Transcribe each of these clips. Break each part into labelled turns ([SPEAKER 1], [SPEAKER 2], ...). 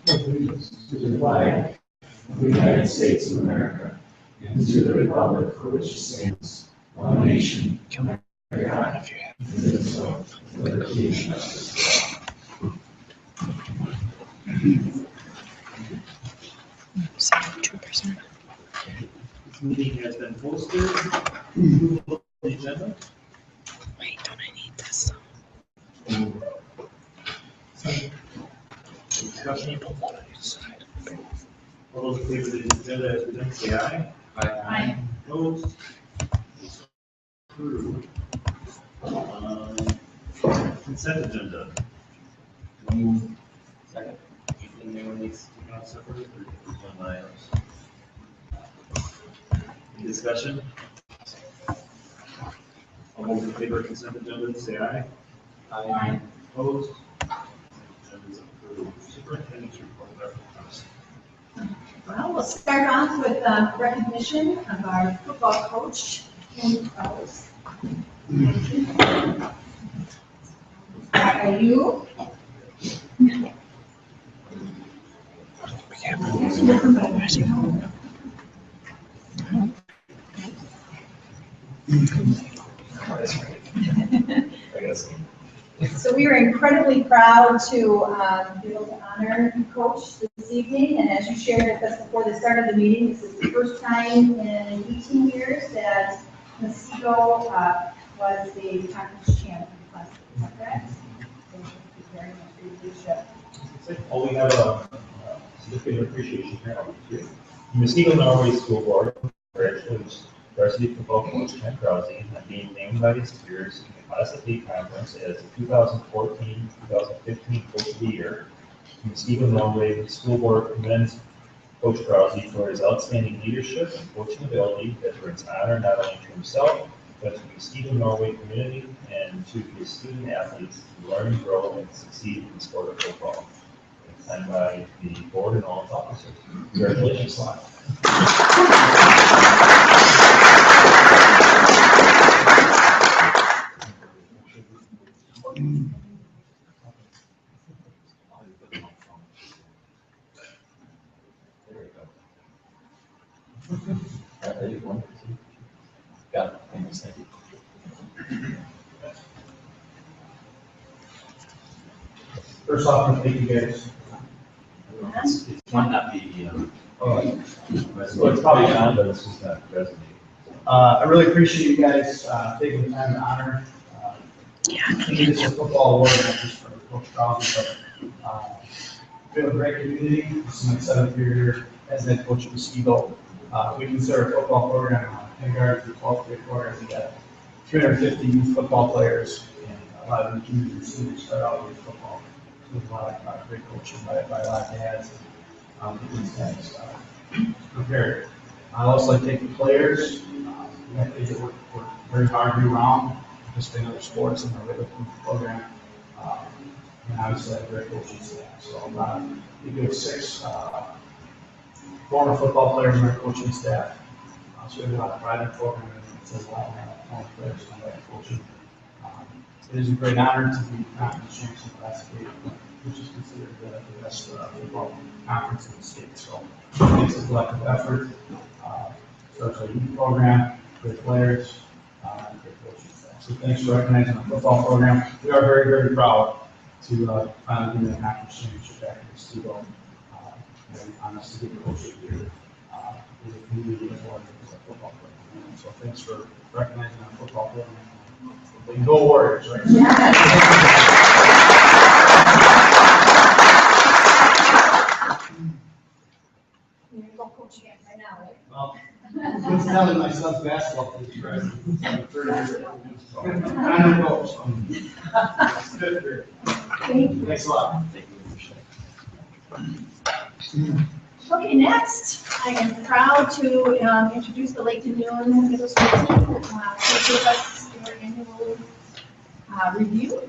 [SPEAKER 1] allegiance to the flag of the United States of America and to the republic for which it stands, one nation, under God, indivisible, with liberty and justice for all.
[SPEAKER 2] 72%.
[SPEAKER 3] This meeting has been posted. Approval of the agenda.
[SPEAKER 2] Wait, don't I need this?
[SPEAKER 3] Discussion. All those in favor of the agenda as presented, say aye.
[SPEAKER 4] Aye.
[SPEAKER 3] Opposed? Approved. Consent agenda.
[SPEAKER 4] Second.
[SPEAKER 3] Anything anyone needs to take out separately or just one items? Any discussion? All those in favor of consent agenda, say aye.
[SPEAKER 4] Aye.
[SPEAKER 3] Opposed? Agenda is approved. Superintendent's report. Dr. Thomas.
[SPEAKER 5] Well, we'll start off with recognition of our football coach, Kim Krause. Are you? So we are incredibly proud to be able to honor you, Coach, this evening. And as you shared with us before the start of the meeting, this is the first time in 18 years that Muskego was the conference champion. Is that correct? Thank you very much for your leadership.
[SPEAKER 6] Well, we have a significant appreciation here. The Muskego Norway School Board congratulates varsity football coach Ken Krause on being named by his peers in the Class of A conference as the 2014-2015 Coach of the Year. The Muskego Norway School Board commends Coach Krause for his outstanding leadership and coaching ability that brings honor not only to himself, but to the Muskego Norway community and to his student athletes to learn, grow, and succeed in the sport of football. Signed by the board and all its officers. Congratulations, Lon.
[SPEAKER 4] Got it. Thank you.
[SPEAKER 6] First off, thank you guys.
[SPEAKER 4] It might not be,
[SPEAKER 6] Well, it's probably on, but it's just not resonating.
[SPEAKER 7] I really appreciate you guys taking the time to honor this football award, not just for Coach Krause, but we have a great community. This is my 7th year here as head coach of Muskego. We consider a football program kindergarten through 12th grade program. We got 350 youth football players, and a lot of the juniors and seniors start out with football. With a lot of great coaching by a lot of dads. These guys prepared. I also like to thank the players. They work very hard year round, just in other sports in our regular program. And obviously I have a great coaching staff. So we have 6 former football players in our coaching staff. So we have a lot of pride in the program, and it says a lot of former players and like coaching. It is a great honor to be conference champions in Class A, which is considered the best football conference in the state. So it's a collective effort. Starts our youth program, great players, and great coaching staff. So thanks for recognizing our football program. We are very, very proud to finally give the conference championship back in Muskego. And honestly, to get the coach of the year is a community as well as a football program. So thanks for recognizing our football program. Go Warriors, right?
[SPEAKER 5] You're going to go coach again right now, right?
[SPEAKER 7] Well, it's telling my son's basketball coach, right? I'm 30 years old. So I'm a coach.
[SPEAKER 5] Thank you.
[SPEAKER 7] Thanks a lot.
[SPEAKER 5] Okay, next, I am proud to introduce the Lake Noon Middle School team to give us their annual review.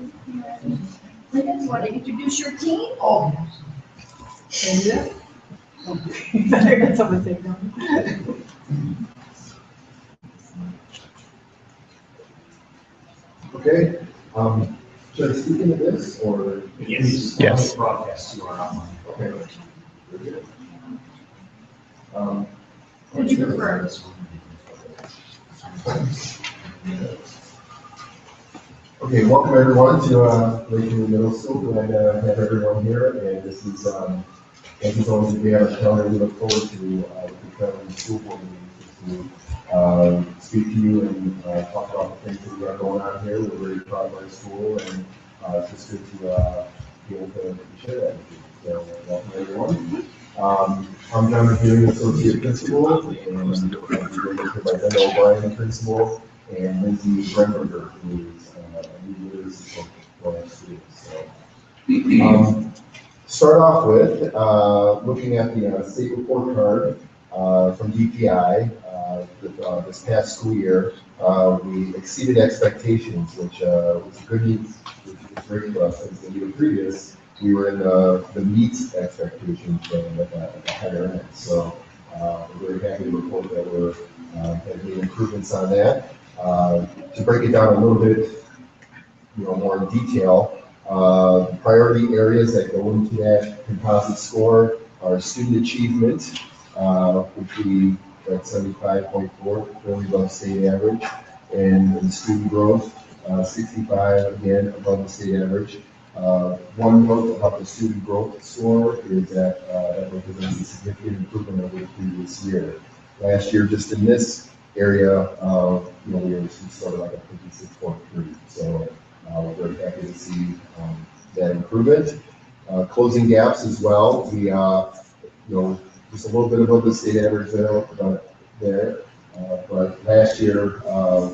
[SPEAKER 5] Linda, do you want to introduce your team?
[SPEAKER 8] Oh. Linda? Okay. Better get someone say no.
[SPEAKER 1] Okay, Should I speak into this, or?
[SPEAKER 6] Yes.
[SPEAKER 4] Yes. Broadcast to our online.
[SPEAKER 1] Okay. Very good.
[SPEAKER 5] Would you prefer?
[SPEAKER 1] Okay, welcome everyone to Lakewood Middle School. Glad to have everyone here, and this is always we have a calendar. We look forward to the school board meeting to speak to you and talk about the things that we have going on here. We're very proud of our school, and it's just good to be able to share that with you. So welcome everyone. I'm John McEwen, Associate Principal, and I'm joined here by Ben O'Brien, Principal, and Lindsay Brenberger, who is new literacy coach for our students. So, start off with looking at the state report card from DPI. This past school year, we exceeded expectations, which was good news, which was great for us. As the year previous, we were in the meet expectations band at the higher end. So we're very happy to report that we're have made improvements on that. To break it down a little bit, more in detail, priority areas that go into that composite score are student achievement, which we at 75.4, fairly above state average, and student growth, 65, again above the state average. One note about the student growth score is that that represents a significant improvement over the previous year. Last year, just in this area, we were sort of like a 56.3. So we're very happy to see that improvement. Closing gaps as well. We, just a little bit above the state average there. But last year,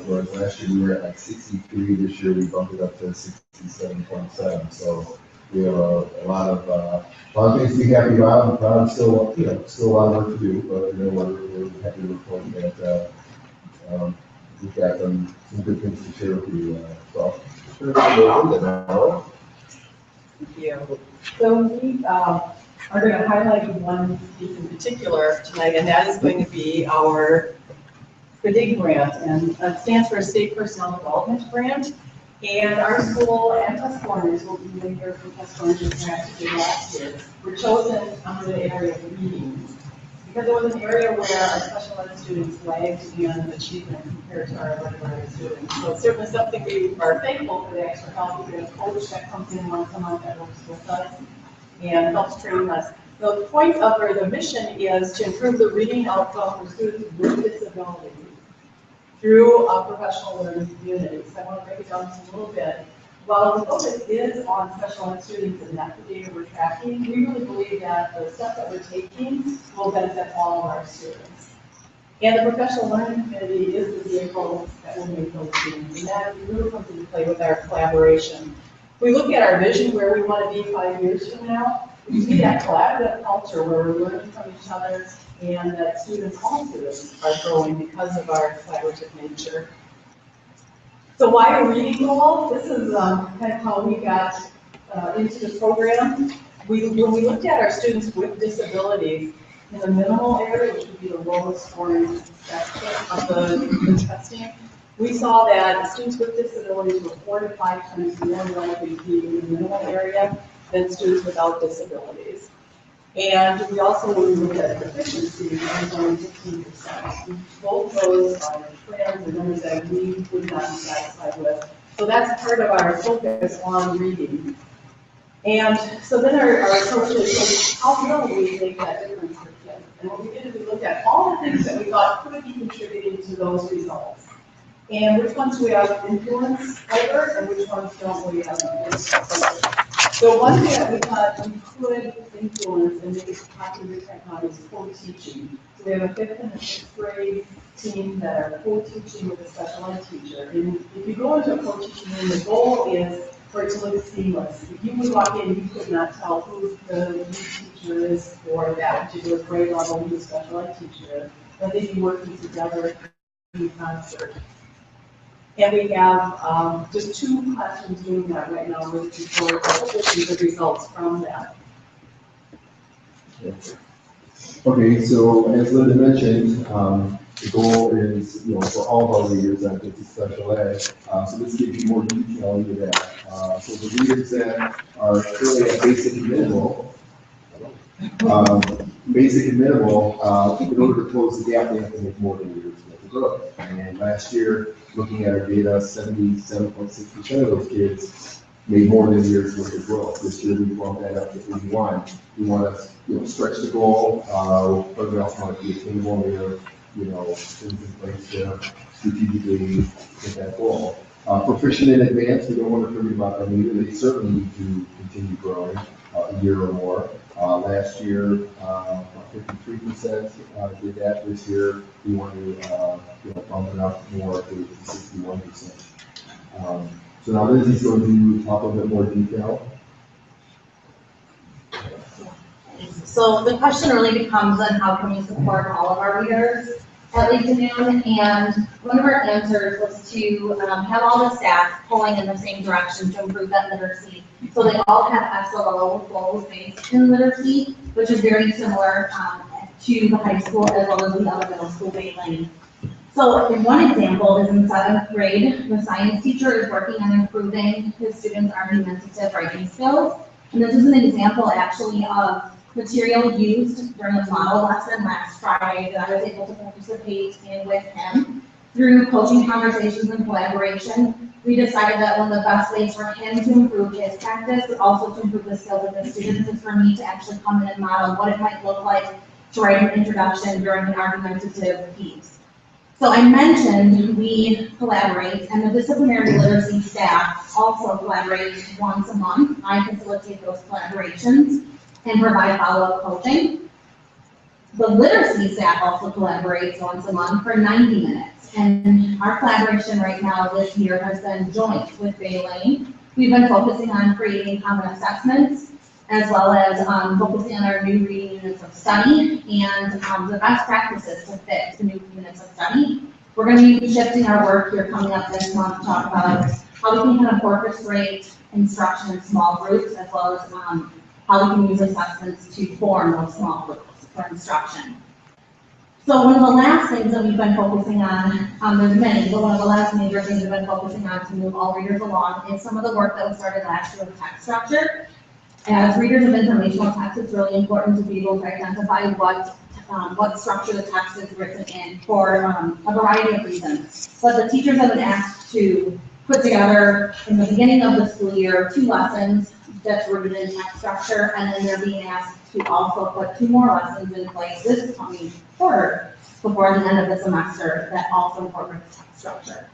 [SPEAKER 1] whereas last year we were at like 63, this year we bumped it up to 67.7. So we have a lot of things to be happy about. I'm still, still a lot of work to do, but we're happy to report that we've got some good things to share with you. So,
[SPEAKER 8] Thank you. So we are going to highlight one piece in particular tonight, and that is going to be our SPDG grant, and it stands for State Personnel Development Grant. And our school and test learners will be doing their test learners grant to last year. We're chosen under the area of reading because it was an area where our special ed students lagged in achievement compared to our regular ed students. So it's certainly something we are thankful for the extra help. We have a coach that comes in once a month that works with us and helps train us. The point of or the mission is to improve the reading outcome for students with disabilities through a professional learning community. So I want to break it down just a little bit. While the focus is on special ed students and that's the data we're tracking, we really believe that the steps that we're taking will benefit all of our students. And the professional learning community is the vehicle that will make those students, and that really comes into play with our collaboration. If we look at our vision where we want to be 5 years from now, we see that collaborative culture where we're learning from each other and that students, all students, are growing because of our collaborative nature. So why a reading goal? This is kind of how we got into the program. When we looked at our students with disabilities in the minimal area, which would be the lowest scoring section of the testing, we saw that students with disabilities were 4 to 5 times more likely to be in the minimal area than students without disabilities. And we also looked at proficiency, and it was only 15%. Both those are trends and numbers that we would not be satisfied with. So that's part of our focus on reading. And so then our approach is, how will we make that difference for kids? And what we did is we looked at all the things that we thought could be contributing to those results. And which ones we have influence over and which ones don't we have influence over. So one thing that we thought we could influence and make it popular technology is co-teaching. So we have a 5th and a 6th grade team that are co-teaching with a special ed teacher. And if you go into a co-teaching room, the goal is for it to look seamless. If you would walk in, you could not tell who the lead teacher is for that particular grade level, who the special ed teacher is, but they'd be working together in concert. And we have just 2 classrooms doing that right now. We're looking for the results from that.
[SPEAKER 1] Okay, so as Linda mentioned, The goal is, for all of our readers, not just the special ed. So this gives you more detail into that. So the readers that are currently at basic and minimal, in order to close the gap, they have to make more than readers with the growth. And last year, looking at our data, 77.6% of those kids made more than years worth of growth. This year, we bumped that up to 81. We want to, stretch the goal. But we also want to be attainable. We have, things in place to strategically get that goal. Proficient in advance, we don't want to forget about them either. They certainly need to continue growing a year or more. Last year, about 53% did that. This year, we want to bump it up more to 61%. So now Lindsay's going to talk a bit more detail.
[SPEAKER 5] So the question really becomes on how can we support all of our readers at Lake Noon? And one of our answers was to have all the staff pulling in the same direction to improve that literacy. So they all have SLO goals based in literacy, which is very similar to the high school as well as the other middle school baseline. So one example is in 7th grade, the science teacher is working on improving his students' argumentative writing skills. And this is an example actually of material used during the model lesson last Friday that I was able to participate in with him. Through coaching conversations and collaboration, we decided that one of the best ways for him to improve his practice, but also to improve the skills of the students, is for me to actually come in and model what it might look like to write an introduction during an argumentative piece. So I mentioned we collaborate, and the disciplinary literacy staff also collaborates once a month. I facilitate those collaborations and provide follow-up coaching. The literacy staff also collaborates once a month for 90 minutes. And our collaboration right now this year has been joint with Baylane. We've been focusing on creating common assessments, as well as focusing on our new reading units of study and the best practices to fit the new units of study. We're going to be shifting our work here coming up this month to talk about how we can kind of orchestrate instruction in small groups, as well as how we can use assessments to form those small groups for instruction. So one of the last things that we've been focusing on, there's many, but one of the last major things we've been focusing on to move all readers along is some of the work that we started last year with text structure. As readers of informational text, it's really important to be able to identify what structure the text is written in for a variety of reasons. But the teachers have been asked to put together, in the beginning of the school year, 2 lessons that's rooted in text structure, and then they're being asked to also put 2 more lessons in place this coming quarter before the end of the semester that also incorporate text structure.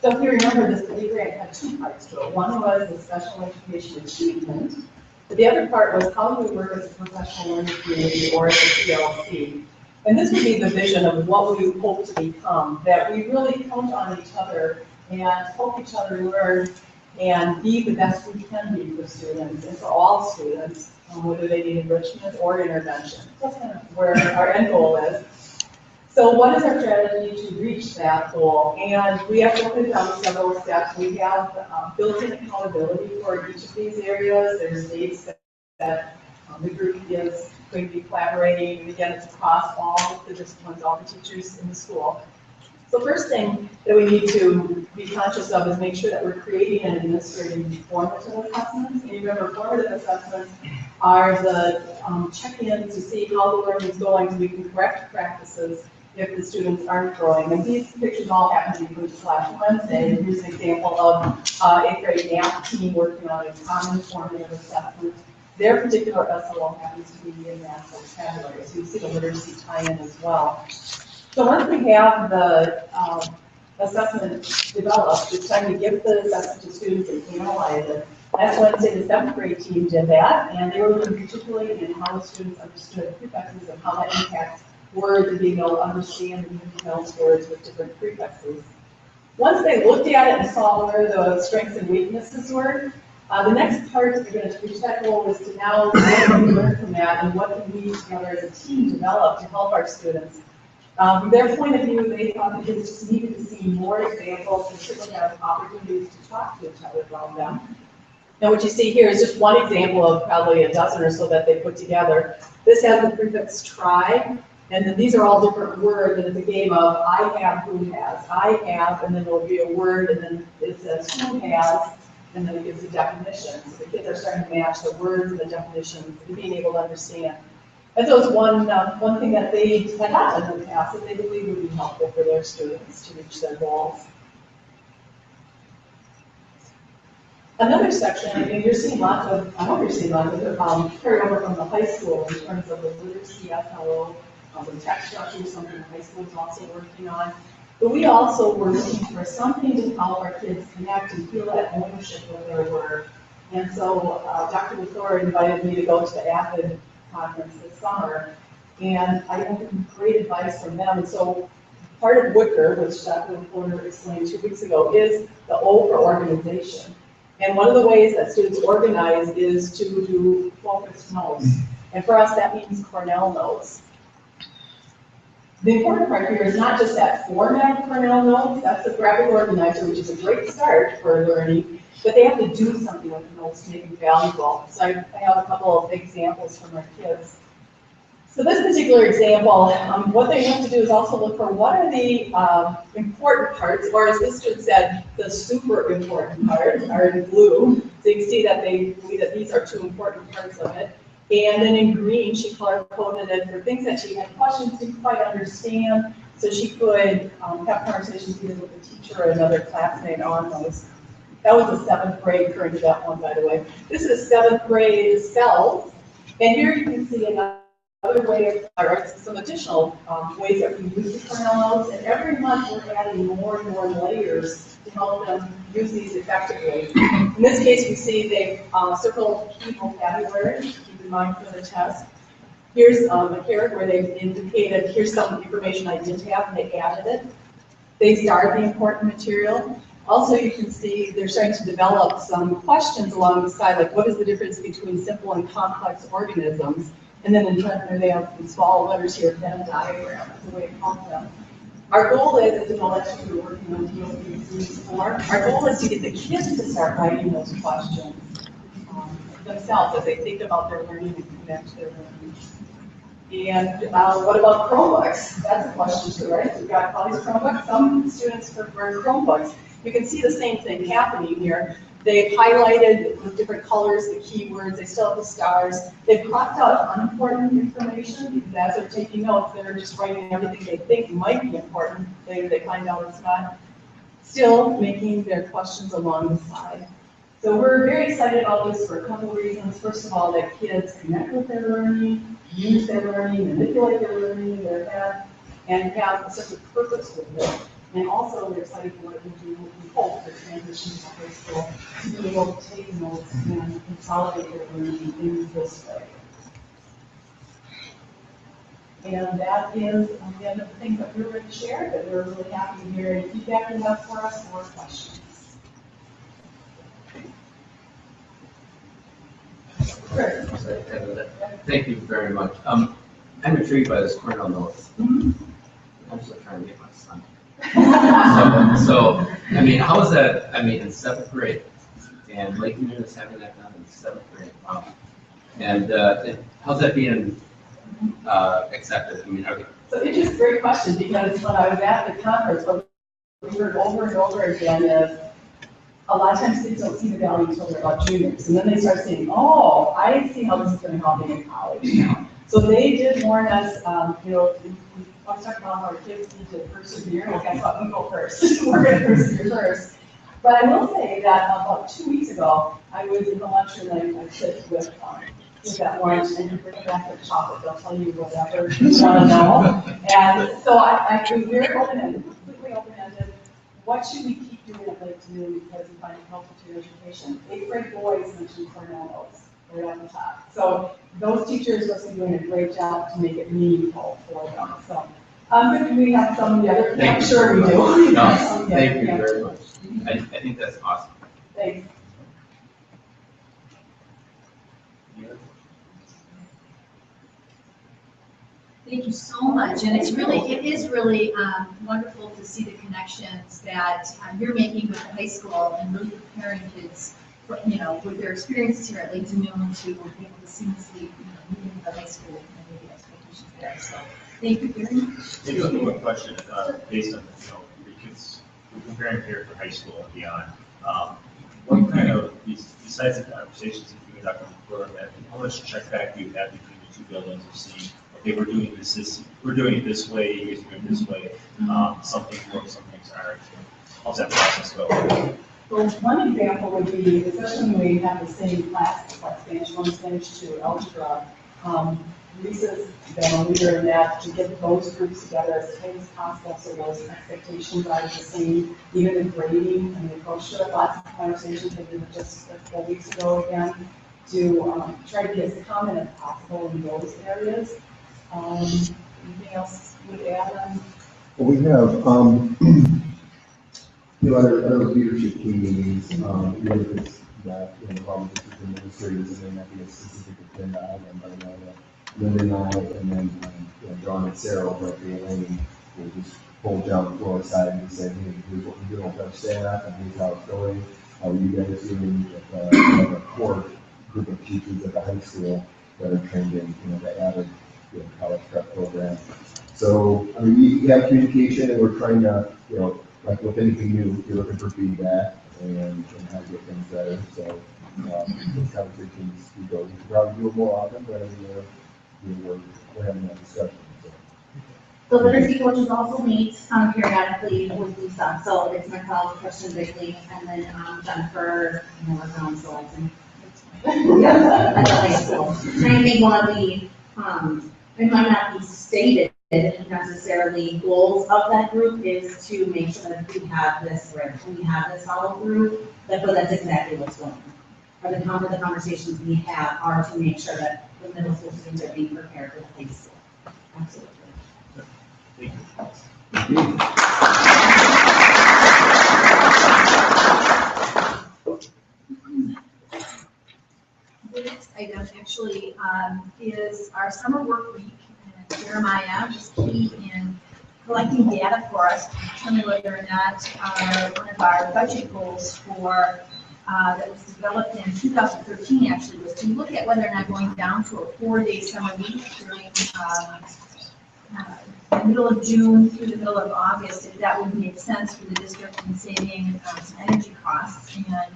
[SPEAKER 8] So if you remember, this study grant had 2 parts to it. One was the special education achievement, but the other part was how do we work as a professional learning community or as a CLC. And this would be the vision of what we hope to become, that we really count on each other and help each other learn and be the best we can be for students and for all students, whether they need enrichment or intervention. That's kind of where our end goal is. So what is our strategy to reach that goal? And we have broken down several steps. We have built-in accountability for each of these areas. There's dates that the group is going to be collaborating, and again, it's across all the disciplines, all the teachers in the school. So first thing that we need to be conscious of is make sure that we're creating and administrating formative assessments. And you remember, formative assessments are the check-ins to see how the learning is going so we can correct practices if the students aren't growing. And these pictures all happen to be moved last Wednesday. And here's an example of 8th grade math team working on a common formative assessment. Their particular SLO happens to be in math vocabulary, so you see the literacy tie-in as well. So once we have the assessment developed, it's time to give the assessment to students and analyze it. Last Wednesday, the 7th grade team did that, and they were looking particularly in how the students understood prefixes and how that impacts words and being able to understand and pronounce words with different prefixes. Once they looked at it and saw where the strengths and weaknesses were, the next part that you're going to reach that goal is to now learn from that and what can we together as a team develop to help our students From their point of view, they thought the kids just needed to see more examples and certainly have opportunities to talk to each other about them. Now what you see here is just one example of probably a dozen or so that they put together. This has the prefix try, and then these are all different words, and it's a game of I have, who has, I have, and then there'll be a word, and then it says who has, and then it gives a definition. So the kids are starting to match the words and the definitions and being able to understand. And so it's one thing that they had not done in the past that they believe would be helpful for their students to reach their goals. Another section, I mean, you're seeing lots of, I hope you're seeing lots of carryover from the high school in terms of the literacy SLO, the text structure, something the high school is also working on. But we also were looking for something to help our kids connect and feel that ownership of their work. And so Dr. Luthor invited me to go to the AFID conference this summer, and I had some great advice from them. And so part of Wicker, which Dr. Luthor explained 2 weeks ago, is the O for organization. And one of the ways that students organize is to do focused notes. And for us, that means Cornell notes. The important part here is not just that format of Cornell notes, that's a graphic organizer, which is a great start for learning, but they have to do something with the notes to make them valuable. So I have a couple of examples from our kids. So this particular example, what they have to do is also look for what are the important parts, or as this student said, the super important parts are in blue. So you can see that they believe that these are 2 important parts of it. And then in green, she color-coded it for things that she had questions, didn't quite understand, so she could have conversations either with the teacher or another classmate on those. That was a 7th grade, current to that one, by the way. This is 7th grade spells, and here you can see another way of, some additional ways that we use the Cornell notes, and every month we're adding more and more layers to help them use these effectively. In this case, we see they've circled key vocabulary, keep in mind for the test. Here's a character where they've indicated, here's some information I didn't have, and they added it. They starred the important material. Also, you can see they're starting to develop some questions along the side, like what is the difference between simple and complex organisms? And then in turn, they have some small letters here, Venn diagram, that's a way to help them. Our goal is, as an election, we're working on DOP Series 4, our goal is to get the kids to start writing those questions themselves as they think about their learning and connect their learning. And what about Chromebooks? That's a question too, right? We've got all these Chromebooks. Some students prefer Chromebooks. You can see the same thing happening here. They've highlighted with different colors the keywords. They still have the stars. They've crossed out unimportant information because as they're taking notes, they're just writing everything they think might be important. They find out it's not. Still making their questions along the side. So we're very excited about this for a couple of reasons. First of all, that kids connect with their learning, use their learning, manipulate their learning in their head, and have a sense of purpose with it. And also, we're excited for what it will do, we hope, for transition to high school, to be able to take notes and consolidate their learning in this way. And that is the end of the things that we were going to share, but we're really happy to hear any feedback you have for us or questions.
[SPEAKER 1] Thank you very much. I'm intrigued by this Cornell notes. I'm still trying to get my son. So, I mean, how is that, I mean, in 7th grade, and Lake Union is having that done in 7th grade. Wow. And how's that being accepted? I mean,
[SPEAKER 8] So it's just a great question, because when I was at the conference, what we heard over and over again is, a lot of times kids don't see the value until they're about juniors, and then they start saying, oh, I see how this is going to help me in college now. So they did warn us, you know, we talked about how our kids need to persevere. Well, guess what? We go first. We're going to persevere first. But I will say that about 2 weeks ago, I was in the lunchroom and I sit with that lunch, and you bring back the chocolate. They'll tell you whatever you want to know. And so I was very open-ended, completely open-ended. What should we keep doing at Lake Union because we find it helpful to your education? 8th grade boys mentioned Cornell notes right at the top. So those teachers must be doing a great job to make it meaningful for them. So do we have some of the other? I'm sure we do.
[SPEAKER 1] No, thank you very much. I think that's awesome.
[SPEAKER 8] Thanks.
[SPEAKER 5] Thank you so much, and it is really wonderful to see the connections that you're making with the high school and really preparing kids, for, with their experiences here at Lake Noon to be able to seamlessly, meet into the high school and maybe expectations there. So, thank you very much.
[SPEAKER 6] Maybe a quick question, based on, your kids preparing here for high school and beyond. What kind of, besides the conversations that you conduct in the program, how much check back do you have between the two buildings of seeing, okay, we're doing it this way, you guys are doing it this way, something works, some things aren't. How's that process go?
[SPEAKER 8] Well, one example would be, especially when we have the same class, like Spanish 1, Spanish 2, algebra, Lisa's been a leader in that to get those groups together as tight as possible so those expectations are the same. Even the grading, and the coach should have lots of conversations, I did just a couple weeks ago again, to try to be as common as possible in those areas. Anything else would add on?
[SPEAKER 1] Well, we have, other leadership team meetings, even if it's not, probably just administrators, and then that be a specific agenda item, but I know that Linda and I, and then, John and Sarah over at the Elaine, will just pull John Floor aside and say, hey, here's what we're doing with our staff, and here's how it's going. How are you guys doing? We have a core group of teachers at the high school that are trained in, the added, college prep program. So, we have communication, and we're trying to, like with anything new, you're looking for feedback and how to get things better. So, those conversations we go. We could probably do it more often, but we're having that discussion. So.
[SPEAKER 9] The literacy coaches also meet periodically with Lisa. So it's myself, Kristen Bigley, and then Jennifer, we're on selecting. Yeah, at the high school. And I think one of the, it might not be stated necessarily goals of that group is to make sure that we have this follow through, but that's exactly what's going on. Or the conversations we have are to make sure that the middle school students are being prepared for the high school. Absolutely.
[SPEAKER 6] Thank you.
[SPEAKER 5] The next item actually is our summer work week. And Jeremiah was key in collecting data for us to determine whether or not one of our budget goals for that was developed in 2013 actually was to look at whether or not going down to a 4-day summer week during the middle of June through the middle of August, if that would make sense for the district in saving some energy costs. And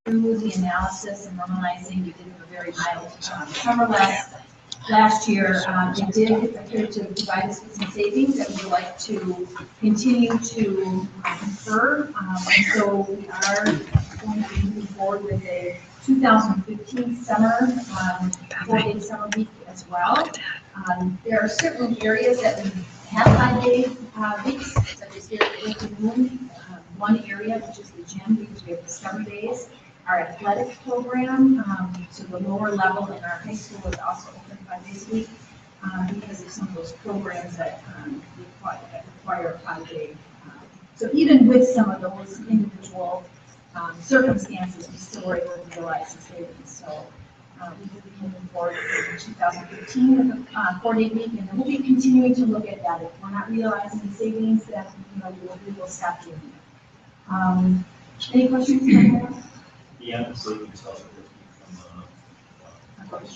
[SPEAKER 5] through the analysis and normalizing, we did a very mild summer last year. It did appear to provide us with some savings that we would like to continue to confer. So we are going to be moving forward with a 2015 summer, 4-day summer week as well. There are certain areas that we have 5-day weeks, such as here at Lake Noon. One area, which is the gym, because we have the summer days. Our athletic program, so the lower level in our high school is also open 5 days a week because of some of those programs that require a 5-day. So even with some of those individual circumstances, we still were able to realize the savings. So we will be moving forward in 2015 with a 4-day week, and then we'll be continuing to look at that. If we're not realizing the savings, then we will stop doing it. Any questions?
[SPEAKER 6] Yeah, so you can tell from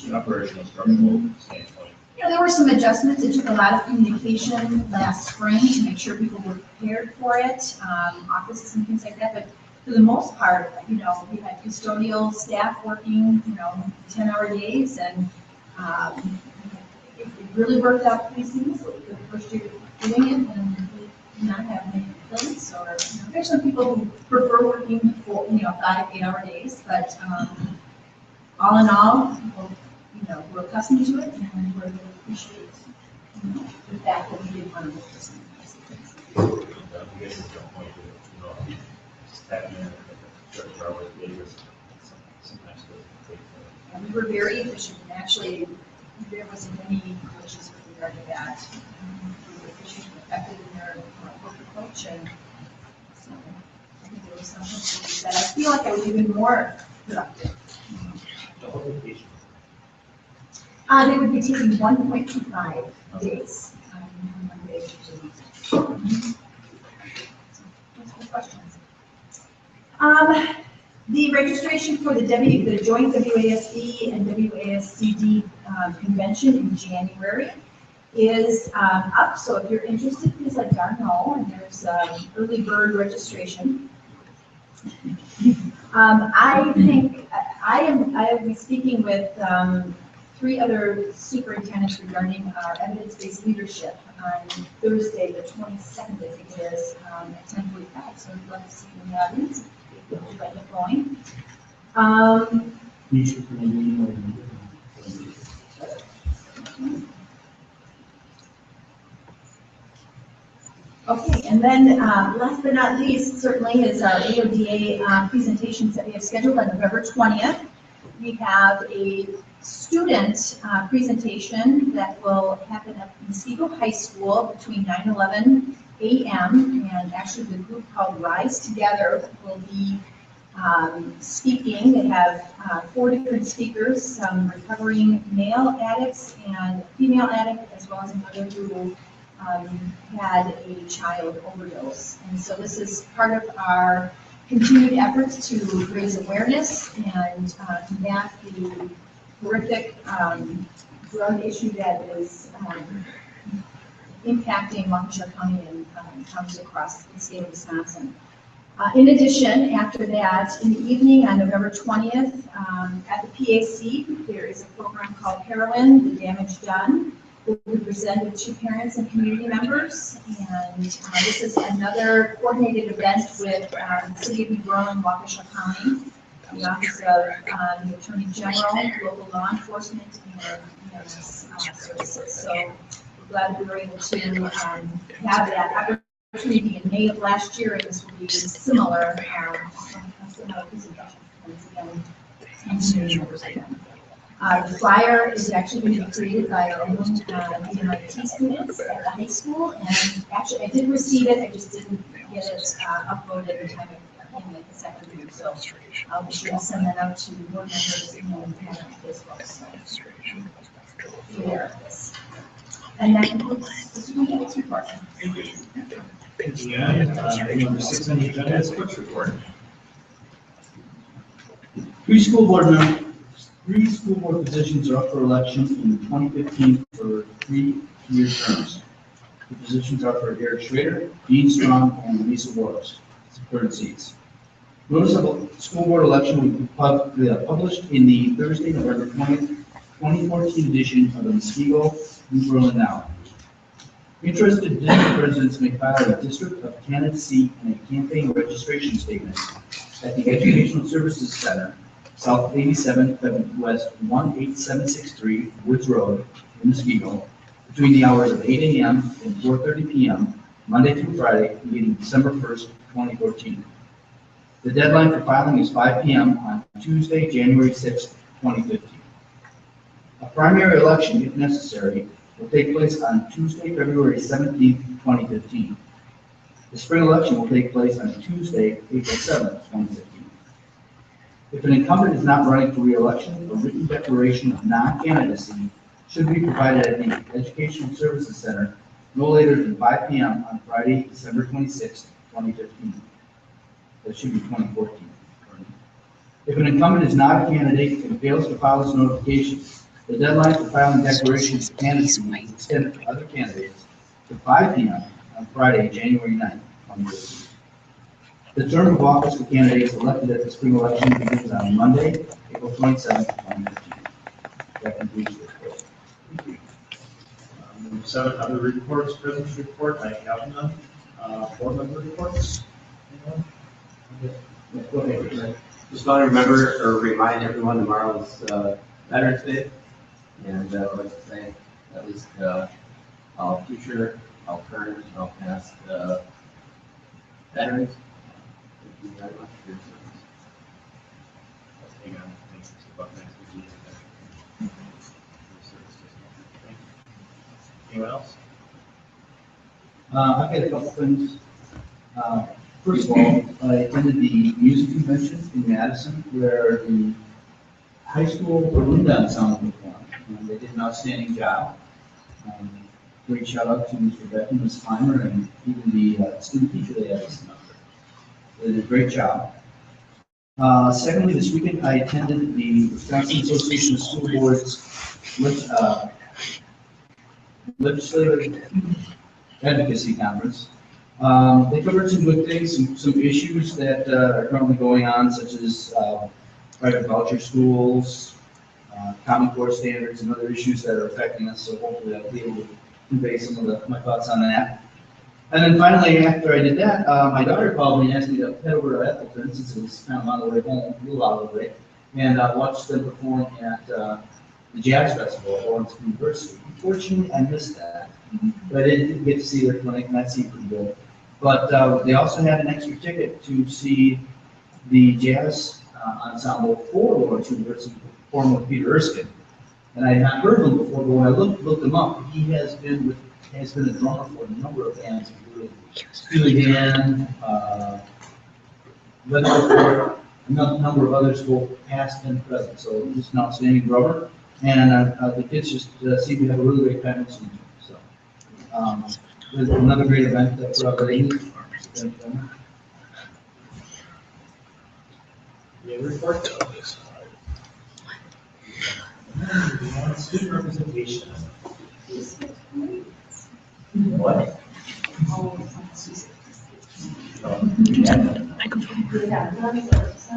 [SPEAKER 6] the operational structural standpoint.
[SPEAKER 5] There were some adjustments. It took a lot of communication last spring to make sure people were prepared for it, offices and things like that. But for the most part, we had custodial staff working, 10-hour days, and it really worked out pretty seamlessly for the first year doing it, and we did not have many complaints. Or there's some people who prefer working 5-8-hour days, but all in all, we're accustomed to it, and we really appreciate the fact that we did want to look for some of these things. And we were very efficient, and actually, there wasn't any glitches with regard to that. We were efficient and effective in their corporate coach, and so I think there was something that I feel like I was even more productive. They would be taking 1.25 days. Questions? The registration for the joint WASD and WASCD convention in January is up. So if you're interested, please let Dar know. And there's early bird registration. I think I will be speaking with 3 other superintendents regarding our evidence-based leadership on Thursday, the 22nd, I think it is, at 10:45. So I'd love to see you in the audience if you'd like to join. Okay, and then last but not least, certainly, is our AODA presentations that we have scheduled on November 20th. We have a student presentation that will happen at Muskego High School between 9 and 11 a.m. And actually, the group called Rise Together will be speaking. They have 4 different speakers, some recovering male addicts and female addict, as well as another who had a child overdose. And so this is part of our continued efforts to raise awareness and combat the horrific drug issue that is impacting Waukesha County and counties across the state of Wisconsin. In addition, after that, in the evening on November 20th, at the PAC, there is a program called Heroin, The Damage Done. It will be presented to parents and community members, and this is another coordinated event with the City of New Berlin, Waukesha County, the Office of the Attorney General, local law enforcement, and EMS services. So we're glad we were able to have that opportunity in May of last year, and this will be similar, similar presentation. The flyer is actually going to be created by our own MIT students at the high school, and actually I did receive it, I just didn't get it uploaded in time this afternoon, so I'll be sure to send that out to board members and have it on Facebook. So, there it is. And that concludes the superintendent's report.
[SPEAKER 3] And number 6 on the agenda is clerk's report.
[SPEAKER 7] 3 school board positions are up for election in 2015 for 3-year terms. The positions are for Eric Schrader, Dean Strong, and Lisa Warren, current seats. Notice of a school board election will be published in the Thursday, November 20th, 2014 edition of the Muskego New Berlin Now. Interested district residents may file a district of candidacy and a campaign registration statement at the Educational Services Center, South 87th West 18763 Woods Road in Muskego, between the hours of 8 a.m. and 4:30 p.m. Monday through Friday, beginning December 1st, 2014. The deadline for filing is 5 p.m. on Tuesday, January 6th, 2015. A primary election, if necessary, will take place on Tuesday, February 17th, 2015. The spring election will take place on Tuesday, April 7th, 2015. If an incumbent is not running for re-election, a written declaration of non-candidacy should be provided at the Educational Services Center no later than 5 p.m. on Friday, December 26th, 2015. That should be 2014. If an incumbent is not a candidate and fails to file his notification, the deadline for filing declarations of candidacy is extended to other candidates to 5 p.m. on Friday, January 9th, 2015. The term of office for candidates elected at the spring election begins on Monday, April 27th, 2015. That concludes the report.
[SPEAKER 3] Number 7, other reports, president's report, I have none. Board member reports? Anyone?
[SPEAKER 7] Go ahead.
[SPEAKER 4] Just want to remember or remind everyone tomorrow is Veterans Day. And I'd like to thank at least all future, all current, all past veterans. Thank you very much for your service.
[SPEAKER 3] Hang on, thanks, Mr. Buckner. Anyone else?
[SPEAKER 7] I've got a couple things. First of all, I attended the music convention in Madison where the high school balloon dance sound performed.
[SPEAKER 10] and they did an outstanding job. Great shout out to Mr. Beck and Ms. Clymer, and even the student teacher they had this semester. They did a great job. Secondly, this weekend I attended the Wisconsin Association of School Boards legislative advocacy conference. They covered some good things, some issues that are currently going on, such as private voucher schools, Common Core standards, and other issues that are affecting us. So hopefully I'll be able to convey some of my thoughts on that. And then finally, after I did that, my daughter called me and asked me to head over to Ethelton, since it was kind of on the way home, a little out of the way, and watch them perform at the Jazz Festival at Lawrence University. Unfortunately, I missed that, but I didn't get to see their clinic, and that seemed pretty good. But they also had an extra ticket to see the jazz ensemble for Lawrence University perform with Peter Erskine. And I had not heard of him before, but when I looked him up, he has been a drummer for a number of bands, including Steely Dan, Led Zeppelin, a number of others, both past and present. So he's an outstanding drummer, and the kids just seem to have a really great time listening to him. So there's another great event that put up at 80.
[SPEAKER 6] Yeah, report. Student representation. What?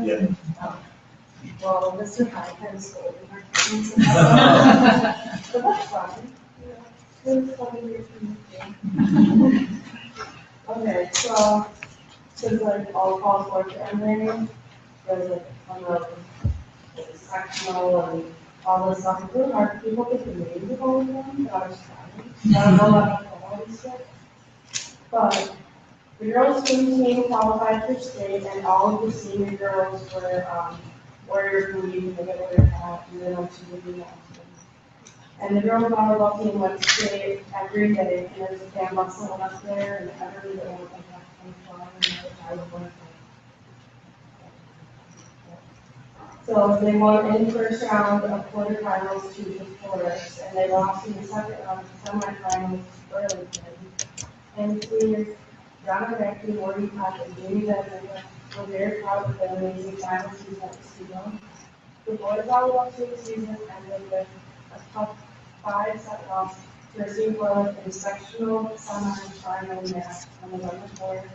[SPEAKER 6] Yeah.
[SPEAKER 9] Well, Mr. High kind of scolded our kids. But that's fine. It was 20 years from the Okay, so, since like all calls for to ending, there's like on the sectional and all this stuff, it's really hard for people to get the names of all of them, but I was trying. I don't know what I'm calling it. But the girls' swim team qualified for state, and all of the senior girls were warrior booties, and they get their hat, and then she would be announcements. And the girls' volleyball team went to state every day, and there's a fan muscle up there, and every day was like that, and so they won in the first round of quarterfinals to the Forest, and they lost in the second round of semifinals to Burlington. And the seniors, John Becky, Morty Pop, and Jamie Benson were very proud of their amazing final season at the Stadium. The boys volleyball team season ended with a tough 5-set loss to a team in the sectional semi-final match on November 4th.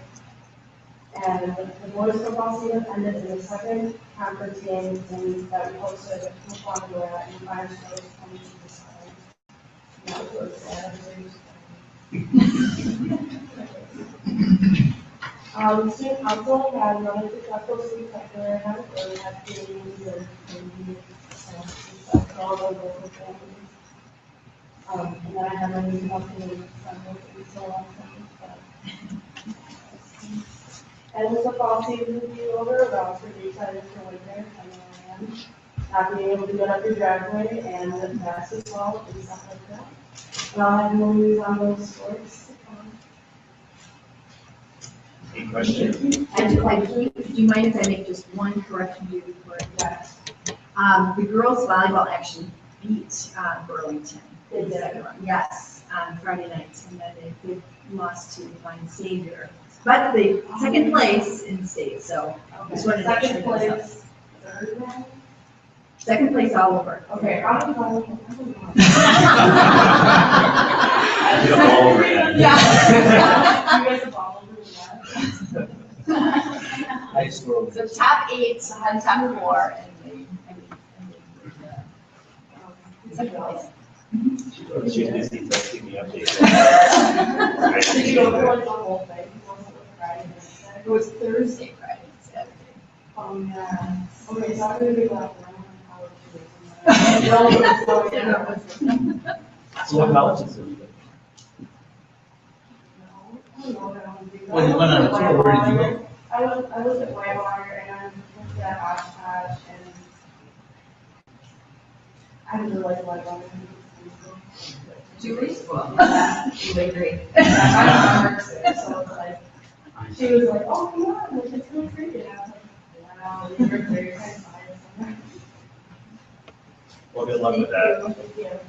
[SPEAKER 9] And the boys football season ended in the second conference game that we hosted at Mukwanagora in 5 shows coming to the side. That was really sad. Student council had another successful student sector event where we had games and stuff, all those local families. And then I had my music company and so on. And the football season will be over, but I was pretty excited for winter. I know I am. Not being able to get up your driveway and basketball and stuff like that. And I'll have more news on those sports.
[SPEAKER 6] Any questions?
[SPEAKER 11] Do you mind if I make just one correction to your report?
[SPEAKER 9] Yes.
[SPEAKER 11] The girls volleyball actually beat Burlington.
[SPEAKER 9] They did.
[SPEAKER 11] Yes, on Friday night, and then they lost to Divine Savior. But they second place in state, so just wanted to make sure.
[SPEAKER 9] Second place, third one?
[SPEAKER 11] Second place all over.
[SPEAKER 9] Okay, I don't know.
[SPEAKER 6] You have all over that.
[SPEAKER 9] Yeah. You guys have all over that.
[SPEAKER 10] I score.
[SPEAKER 11] So top 8 on top 4, and they second place.
[SPEAKER 6] She's busy texting me updates.
[SPEAKER 9] Did you go for like the whole thing?
[SPEAKER 11] It was Thursday, Friday, and Saturday.
[SPEAKER 9] Yeah. Okay, so I'm gonna be like,
[SPEAKER 10] So what colleges are you in? When you went on a tour, where did you go?
[SPEAKER 9] I was at Whitewater and looked at Oshkosh and I really like Whitewater.
[SPEAKER 11] Julie's? Well, you agree.
[SPEAKER 9] I don't remember, so it's like, she was like, oh, come on, like, it's really pretty. And I was like, wow, you're very kind of biased.
[SPEAKER 3] Well, good luck with that.
[SPEAKER 11] Thank you.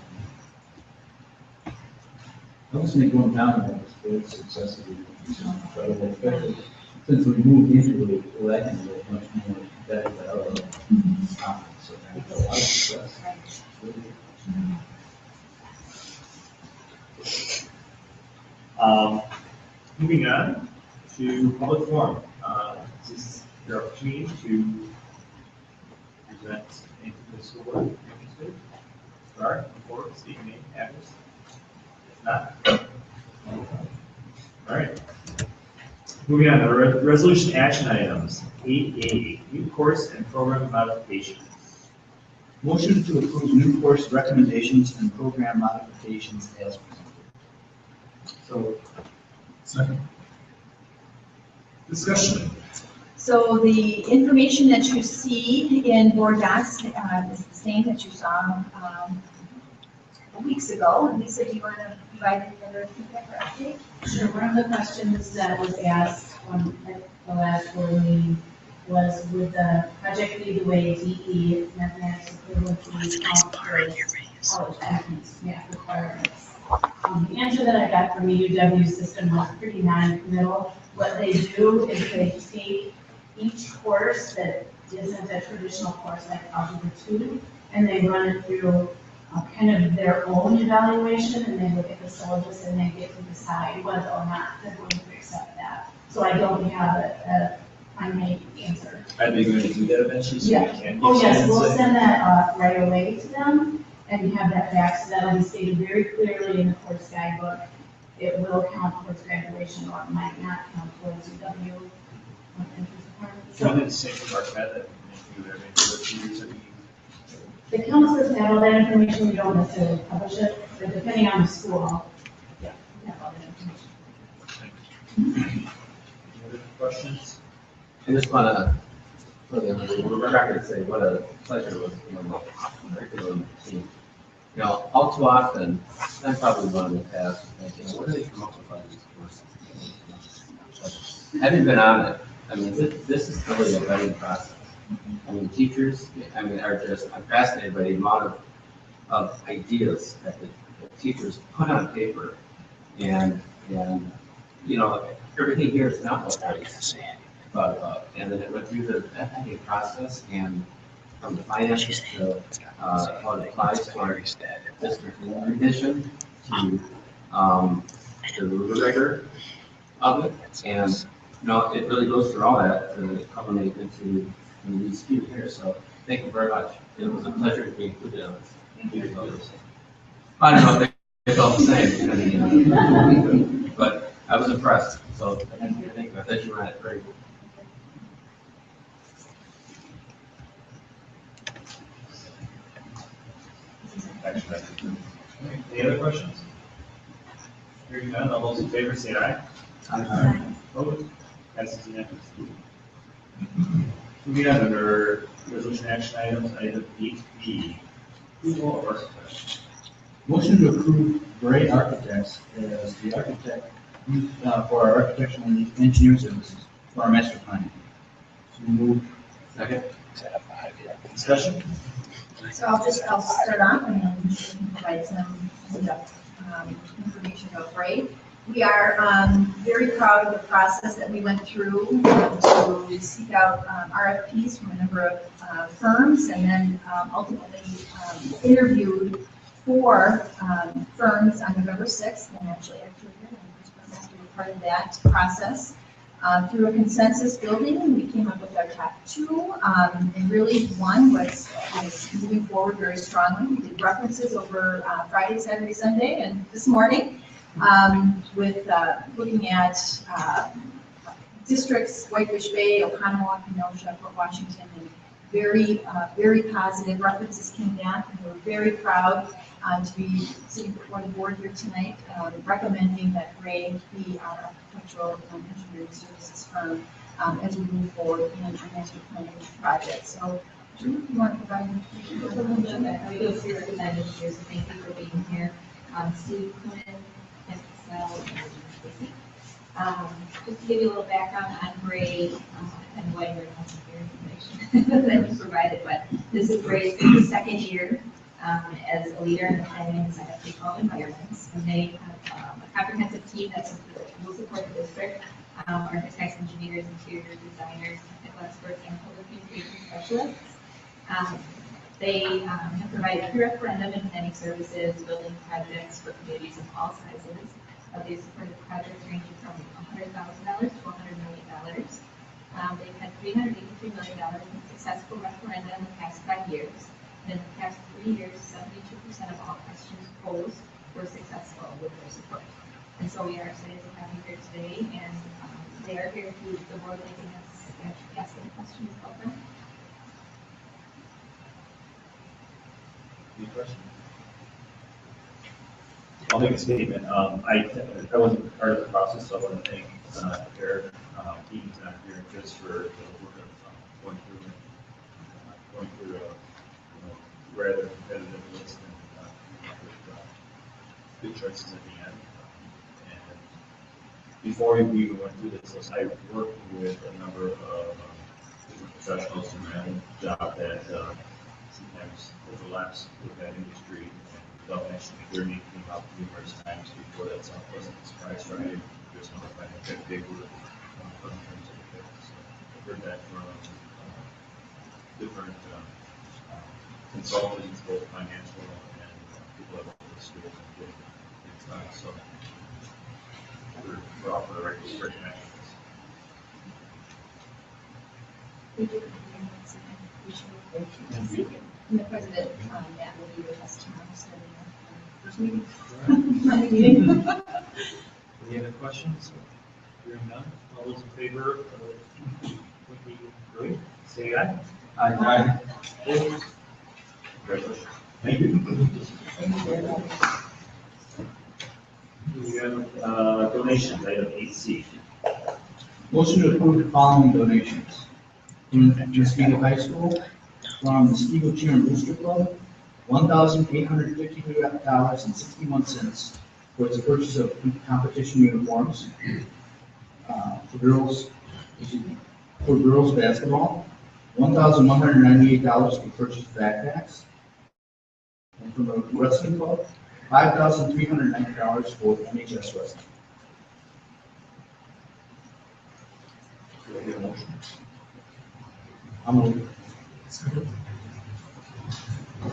[SPEAKER 10] I was thinking going down there was very successful, incredible, especially since we moved into the election, we're much more better than our other conference, so I had a lot of success.
[SPEAKER 3] Moving on to public forum. This is your opportunity to present anything to the school board. Interested? Start, before, state your name, address. If not. All right. Moving on to resolution action items. 8A, new course and program modifications.
[SPEAKER 10] Motion to approve new course recommendations and program modifications as presented.
[SPEAKER 4] So,
[SPEAKER 1] Second.
[SPEAKER 3] Discussion.
[SPEAKER 5] So the information that you see in board docs is the same that you saw weeks ago. Lisa, do you want to provide any other feedback or update?
[SPEAKER 9] Sure, one of the questions that was asked at the last board meeting was, would the project be the way DE mathematics ability college entrance math requirements? The answer that I got from the UW system was pretty non-committal. What they do is they take each course that isn't a traditional course like Algebra 2, and they run it through kind of their own evaluation, and they look at the syllabus and they get to decide whether or not they're going to accept that. So I don't have a finite answer.
[SPEAKER 3] Are they going to do that eventually? So we
[SPEAKER 9] Yeah.
[SPEAKER 3] can
[SPEAKER 9] Oh,
[SPEAKER 3] give
[SPEAKER 9] yes,
[SPEAKER 3] some
[SPEAKER 9] we'll
[SPEAKER 3] insight?
[SPEAKER 9] send that right away to them and have that back, so that'll be stated very clearly in the course guidebook. It will count towards graduation or it might not count towards UW entrance requirements.
[SPEAKER 3] So
[SPEAKER 9] So
[SPEAKER 3] did the same mark that if you ever do it 2 years ago?
[SPEAKER 9] the counselors have all that information, we don't necessarily publish it, but depending on the school, yeah, we have all that information.
[SPEAKER 3] Any other questions?
[SPEAKER 4] I just want to, for the record, say what a pleasure it was to be on the curriculum team. You know, all too often, I'm probably one of the past, thinking, what do they come up with all these courses? Having been on it, I mean, this is really a vetting process. I mean, teachers, I mean, are just, I'm fascinated by the amount of ideas that the teachers put on paper. And, you know, everything here is not what nice. But, and then it went through the vetting process and from the finances to, how it applies to our district rendition to, the rigor of it. And, you know, it really goes through all that to culminate into these few here. So thank you very much. It was a pleasure to be included on this. I don't know if they felt the same, you know, but I was impressed. So thank you. I thought you were at it very good.
[SPEAKER 3] Action item. Any other questions? Hearing none, all those in favor say aye.
[SPEAKER 4] Aye.
[SPEAKER 3] Opposed? Passes unanimously. Moving on under resolution action items, item 8B, approval of architect.
[SPEAKER 10] Motion to approve Gray Architects as the architect for our architectural and engineering services for our master plan. So move.
[SPEAKER 4] Second.
[SPEAKER 3] Discussion?
[SPEAKER 5] So I'll start off and then provide some information about Gray. We are very proud of the process that we went through to seek out RFPs from a number of firms and then ultimately interviewed 4 firms on November 6th, and actually was supposed to be part of that process. Through a consensus building, we came up with our top 2, and really one was moving forward very strongly. We did references over Friday, Saturday, Sunday, and this morning with looking at districts, Whitefish Bay, Oconomowoc, Kenosha, Fort Washington, and very positive references came back, and we're very proud to be sitting before the board here tonight, recommending that Gray be our architectural and engineering services firm as we move forward in our master planning project. So, Drew, you want to provide information?
[SPEAKER 9] We go through representatives here, so thank you for being here. Steve Quinn, and Sal, and Stacy. Just to give you a little background on Gray, and why we're not some information that you provided, but this is Gray's 2nd year
[SPEAKER 11] as a leader in the planning and design of K-12 environments. And they have a comprehensive team that will support the district, architects, engineers, interior designers, technical experts, and public communication specialists. They have provided pre-referendum and planning services, building projects for communities of all sizes. They supported projects ranging from $100,000 to $100 million. They've had $383 million in successful referenda in the past 5 years. And in the past 3 years, 72% of all questions posed were successful with their support. And so we are excited to have you here today, and they are here to the board letting us ask any questions about them.
[SPEAKER 3] Any questions? I'll make a statement. I wasn't part of the process, so I want to thank Eric, Keaton's not here, just for the work of going through a rather competitive list and with good choices at the end. And before we even went through this list, I worked with a number of different professionals in my own job that sometimes overlaps with that industry. And actually, their name came up numerous times before that, so I wasn't surprised, right? Just notified that they were in terms of the fit. So I've heard that from different consultants, both financial and people that work with the schools and getting things done. So we're off for the right direction.
[SPEAKER 11] Thank you. Thank you. And the president, Matt, will be with us tomorrow, starting our first meeting. Monday meeting.
[SPEAKER 3] Any other questions? Hearing none, all those in favor of Quickie Roy, say aye.
[SPEAKER 10] Aye.
[SPEAKER 3] Opposed? Congratulations. Thank you. We have donations, item 8C.
[SPEAKER 10] Motion to approve the following donations. From Muskegon High School, from the Muskegon Cheer and Booster Club, $1,852.61 towards the purchase of competition uniforms. For girls basketball, $1,198 to purchase backpacks. And from the wrestling club, $5,390 for NHS wrestling.
[SPEAKER 3] Do I get a motion?
[SPEAKER 10] I'm moving.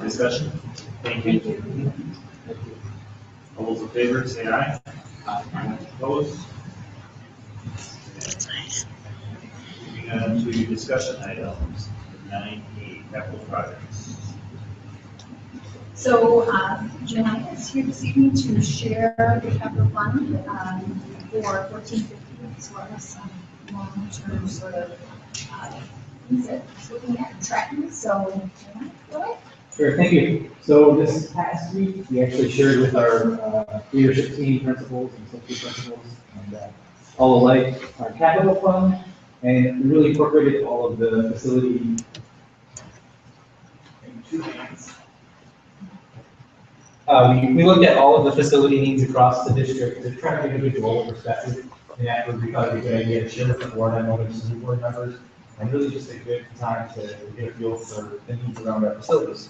[SPEAKER 3] Discussion? Thank you. All those in favor, say aye. Opposed? Moving on to discussion items, 9A, capital projects.
[SPEAKER 5] So, Joanna is here this evening to share the capital fund for 1450, as well as some long-term sort of things that it's looking at and tracking. So, Joanna, go ahead.
[SPEAKER 12] Sure, thank you. So this past week, we actually shared with our leadership team, principals and associate principals, and all alike, our capital fund, and we really incorporated all of the facility in 2 hands. We looked at all of the facility needs across the district to try to give a global perspective, and that would be probably a good idea to share with the board. I know there's some new board members, and really just a good time to get a feel for the needs around our facilities.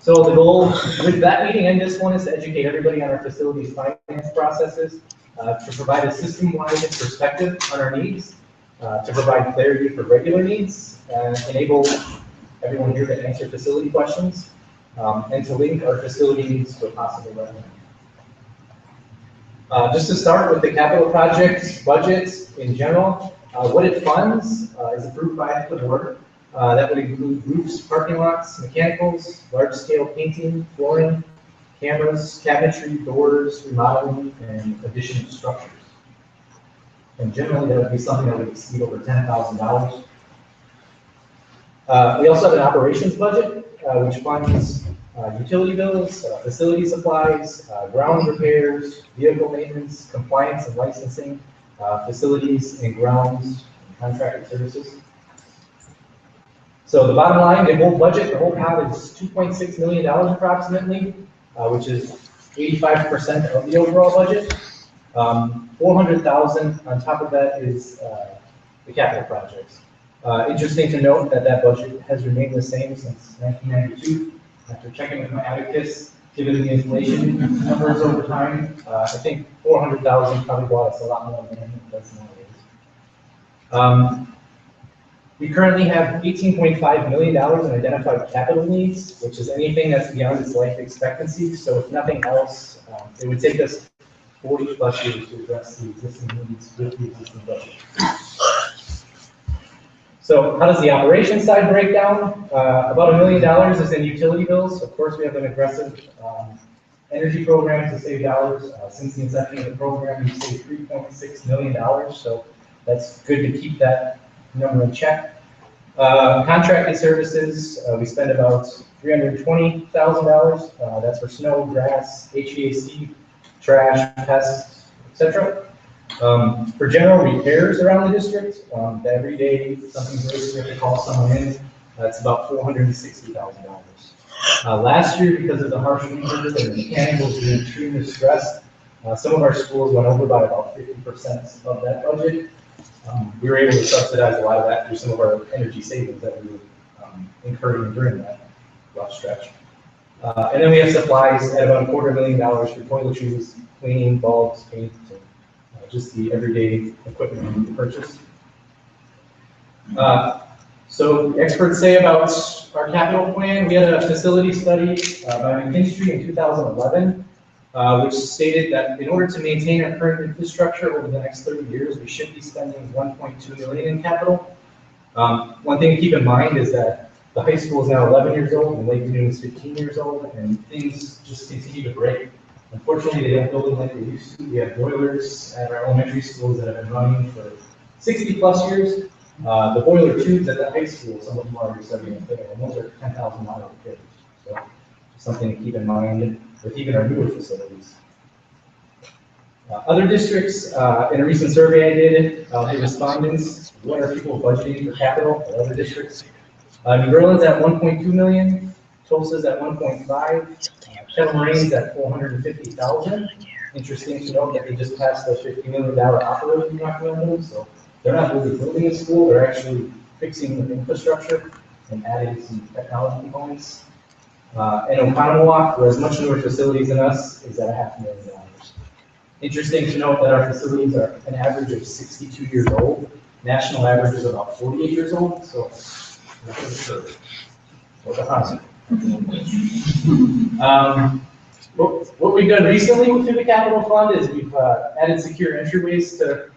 [SPEAKER 12] So the goal with that meeting and this one is to educate everybody on our facilities finance processes, to provide a system-wide perspective on our needs, to provide clarity for regular needs, and enable everyone here to answer facility questions, and to link our facility needs to a possible revenue. Just to start with the capital projects budgets in general, what it funds is approved by the board. That would include roofs, parking lots, mechanicals, large-scale painting, flooring, cameras, cabinetry, doors, remodeling, and addition of structures. And generally, that would be something that would exceed over $10,000. We also have an operations budget, which funds utility bills, facility supplies, ground repairs, vehicle maintenance, compliance and licensing, facilities and grounds, and contracted services. So the bottom line, the whole budget, the whole pot is $2.6 million approximately, which is 85% of the overall budget. $400,000 on top of that is the capital projects. Interesting to note that that budget has remained the same since 1992. after checking with my abacus, given the inflation numbers over time, I think 400,000 probably bought us a lot more than it does nowadays. We currently have $18.5 million in identified capital needs, which is anything that's beyond its life expectancy. So if nothing else, it would take us 40 plus years to address the existing needs with the existing budget. So how does the operations side break down? About $1 million is in utility bills. Of course, we have an aggressive energy program to save dollars. Since the inception of the program, we've saved $3.6 million. So that's good to keep that number in check. Contracted services, we spend about $320,000. That's for snow, grass, HVAC, trash, pests, etc. For general repairs around the district, every day something breaks, we have to call someone in. That's about $460,000. Last year, because of the harsh winters and the mechanicals being extremely stressed, some of our schools went over by about 50% of that budget. We were able to subsidize a lot of that through some of our energy savings that we were incurring during that rough stretch. And then we have supplies at about $250,000 for toiletries, cleaning, bulbs, paint, and just the everyday equipment we need to purchase. So experts say about our capital plan, we had a facility study by McKinstry in 2011, which stated that in order to maintain our current infrastructure over the next 30 years, we should be spending $1.2 million in capital. One thing to keep in mind is that the high school is now 11 years old and Lake Union is 15 years old, and things just continue to break. Unfortunately, they don't build them like they used to. We have boilers at our elementary schools that have been running for 60 plus years. The boiler tubes at the high school, some of them are already starting to fail, and those are $10,000 repairs. So something to keep in mind with even our newer facilities. Other districts, in a recent survey I did, the respondents, what are people budgeting for capital at other districts? New Orleans at 1.2 million, Tulsa's at 1.5, Kettle Moraine at 450,000. Interesting to note that they just passed the $50 million operating referendum, so they're not really building a school, they're actually fixing the infrastructure and adding some technology components. And Oconomowoc, who has much newer facilities than us, is at $500,000. Interesting to note that our facilities are an average of 62 years old. National average is about 48 years old, so what we've done recently through the capital fund is we've added secure entryways to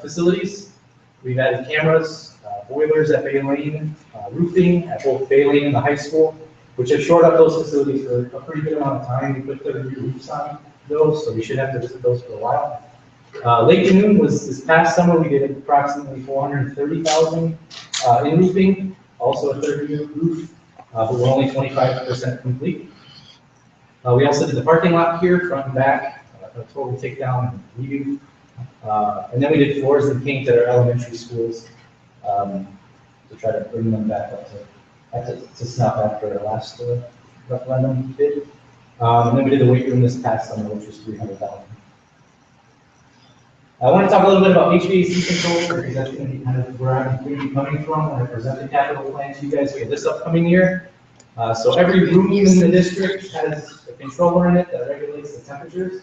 [SPEAKER 12] facilities. We've added cameras, boilers at Bay Lane, roofing at both Bay Lane and the high school, which have shored up those facilities for a pretty good amount of time. We put 30-year roofs on those, so we should have to visit those for a while. Lake Union was this past summer, we did approximately $430,000 in roofing, also a 30-year roof, but we're only 25% complete. We also did the parking lot here, front and back, a total takedown and redo. And then we did floors and paint at our elementary schools to try to bring them back up to snuff after our last referendum bid. And then we did the weight room this past summer, which was $300,000. I want to talk a little bit about HVAC control, because that's going to be kind of where I'm going to be coming from when I present the capital plan to you guys for this upcoming year. So every room in the district has a controller in it that regulates the temperatures.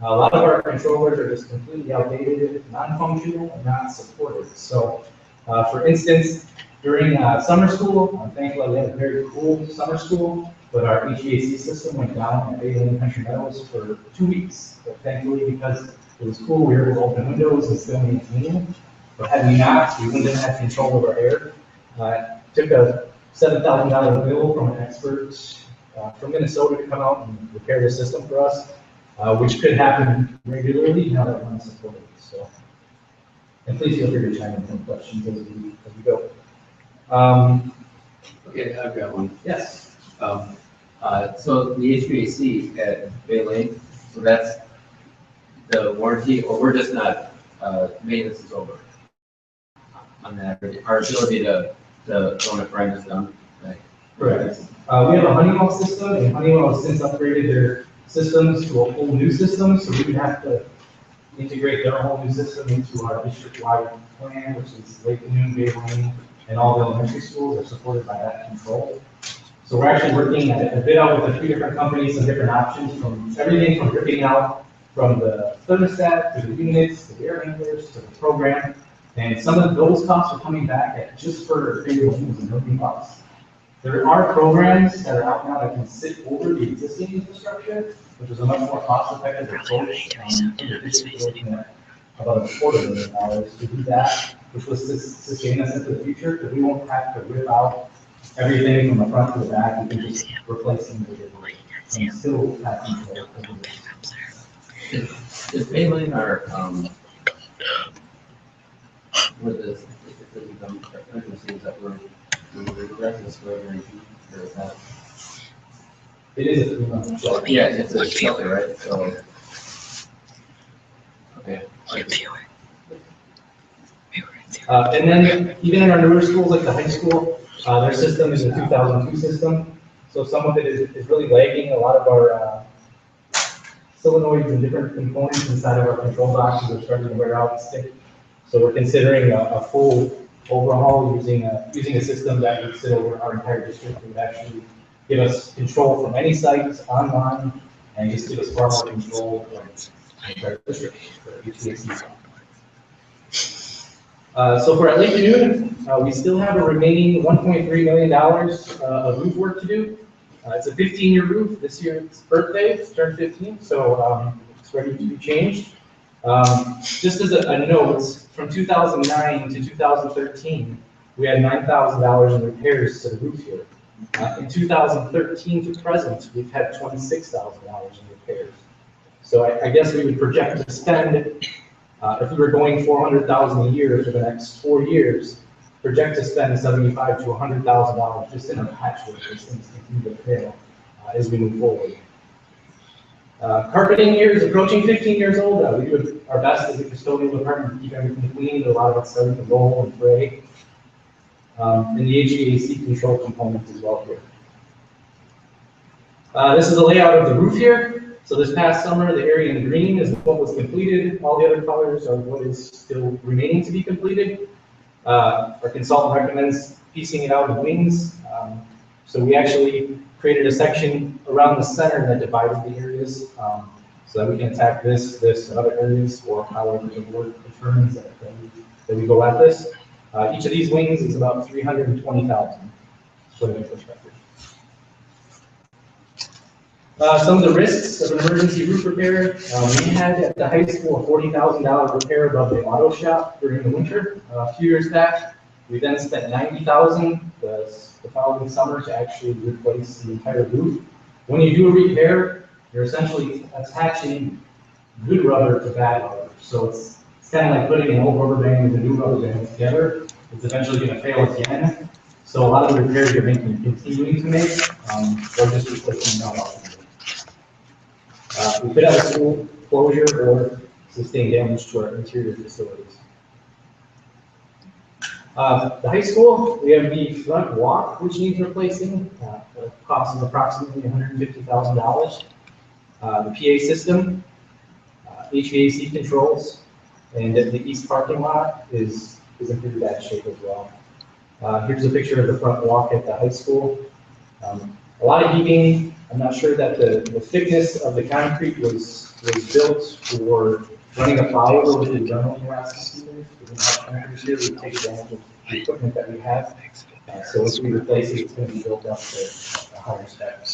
[SPEAKER 12] A lot of our controllers are just completely outdated, non-functional, and not supported. So, for instance, during summer school, I'm thankful we had a very cool summer school, but our HVAC system went down at Bay Lane Country Meadows for 2 weeks. But thankfully, because it was cool, we were able to open windows and still maintain. But had we not, we wouldn't have had control of our air. Took a $7,000 bill from an expert from Minnesota to come out and repair the system for us, which could happen regularly now that we're unsupported. So, and please feel free to chime in with some questions as we go.
[SPEAKER 4] Okay, I've got one.
[SPEAKER 12] Yes.
[SPEAKER 4] So the HVAC at Bay Lane, so that's the warranty, or we're just not, maintenance is over on that, our ability to run a grind is done, right?
[SPEAKER 12] Correct. We have a Honeywell system, and Honeywell has since upgraded their systems to a whole new system, so we would have to integrate their whole new system into our district-wide plan, which is Lake Union, Bay Lane, and all the elementary schools are supported by that control. So we're actually working a bit out with a few different companies, some different options, from everything from ripping out from the thermostat to the units, to the air handlers, to the program. And some of those costs are coming back at just for $1 million. There are programs that are out now that can sit over the existing infrastructure, which is a much more cost-effective approach. We're looking at about $250,000 to do that, which will sustain us into the future, because we won't have to rip out everything from the front to the back. We can just replace them with it and still have control over this.
[SPEAKER 4] Is Baylin our, with this, if it becomes emergencies that we're residents for every or is that?
[SPEAKER 12] It is a 3-month job.
[SPEAKER 4] Yeah, it's a shelter, right? So. Okay.
[SPEAKER 12] And then even in our newer schools, like the high school, their system is a 2002 system. So some of it is really lagging. A lot of our solenoids and different components inside of our control boxes are starting to wear out and stick. So we're considering a full overhaul using a system that would sit over our entire district and would actually give us control from any sites online and just give us far more control from the entire district for HVAC. So for at Lake Union, we still have a remaining $1.3 million of roof work to do. It's a 15-year roof. This year it's birthday, it's turned 15, so it's ready to be changed. Just as a note, from 2009 to 2013, we had $9,000 in repairs to the roof here. In 2013 to present, we've had $26,000 in repairs. So I guess we would project to spend, if we were going $400,000 a year for the next 4 years, project to spend $75,000 to $100,000 just in our patchwork as things continue to fail as we move forward. Carpeting here is approaching 15 years old. We do our best as a custodial department to keep everything clean, but a lot of it's starting to roll and fray. And the HVAC control components as well here. This is the layout of the roof here. So this past summer, the area in green is what was completed. All the other colors are what is still remaining to be completed. Our consultant recommends piecing it out in wings. So we actually created a section around the center that divided the areas so that we can attack this, and other areas, or however the board determines that we go at this. Each of these wings is about $320,000 to put it in perspective. Some of the risks of an emergency roof repair, we had at the high school a $40,000 repair above the auto shop during the winter a few years back. We then spent $90,000 the following summer to actually replace the entire roof. When you do a repair, you're essentially attaching good rubber to bad rubber. So it's kind of like putting an old rubber band with a new rubber band together. It's eventually going to fail again. So a lot of the repairs you're making, continuing to make, or just replacing them out. We could have a school closure or sustain damage to our interior facilities. The high school, we have the front walk, which needs replacing. The cost is approximately $150,000. The PA system, HVAC controls, and the east parking lot is in pretty bad shape as well. Here's a picture of the front walk at the high school. A lot of heaving. I'm not sure that the thickness of the concrete was built for running a plow over with the general harassment. We don't have concrete here. We take advantage of the equipment that we have. So if we replace it, it's going to be built up to a higher spec.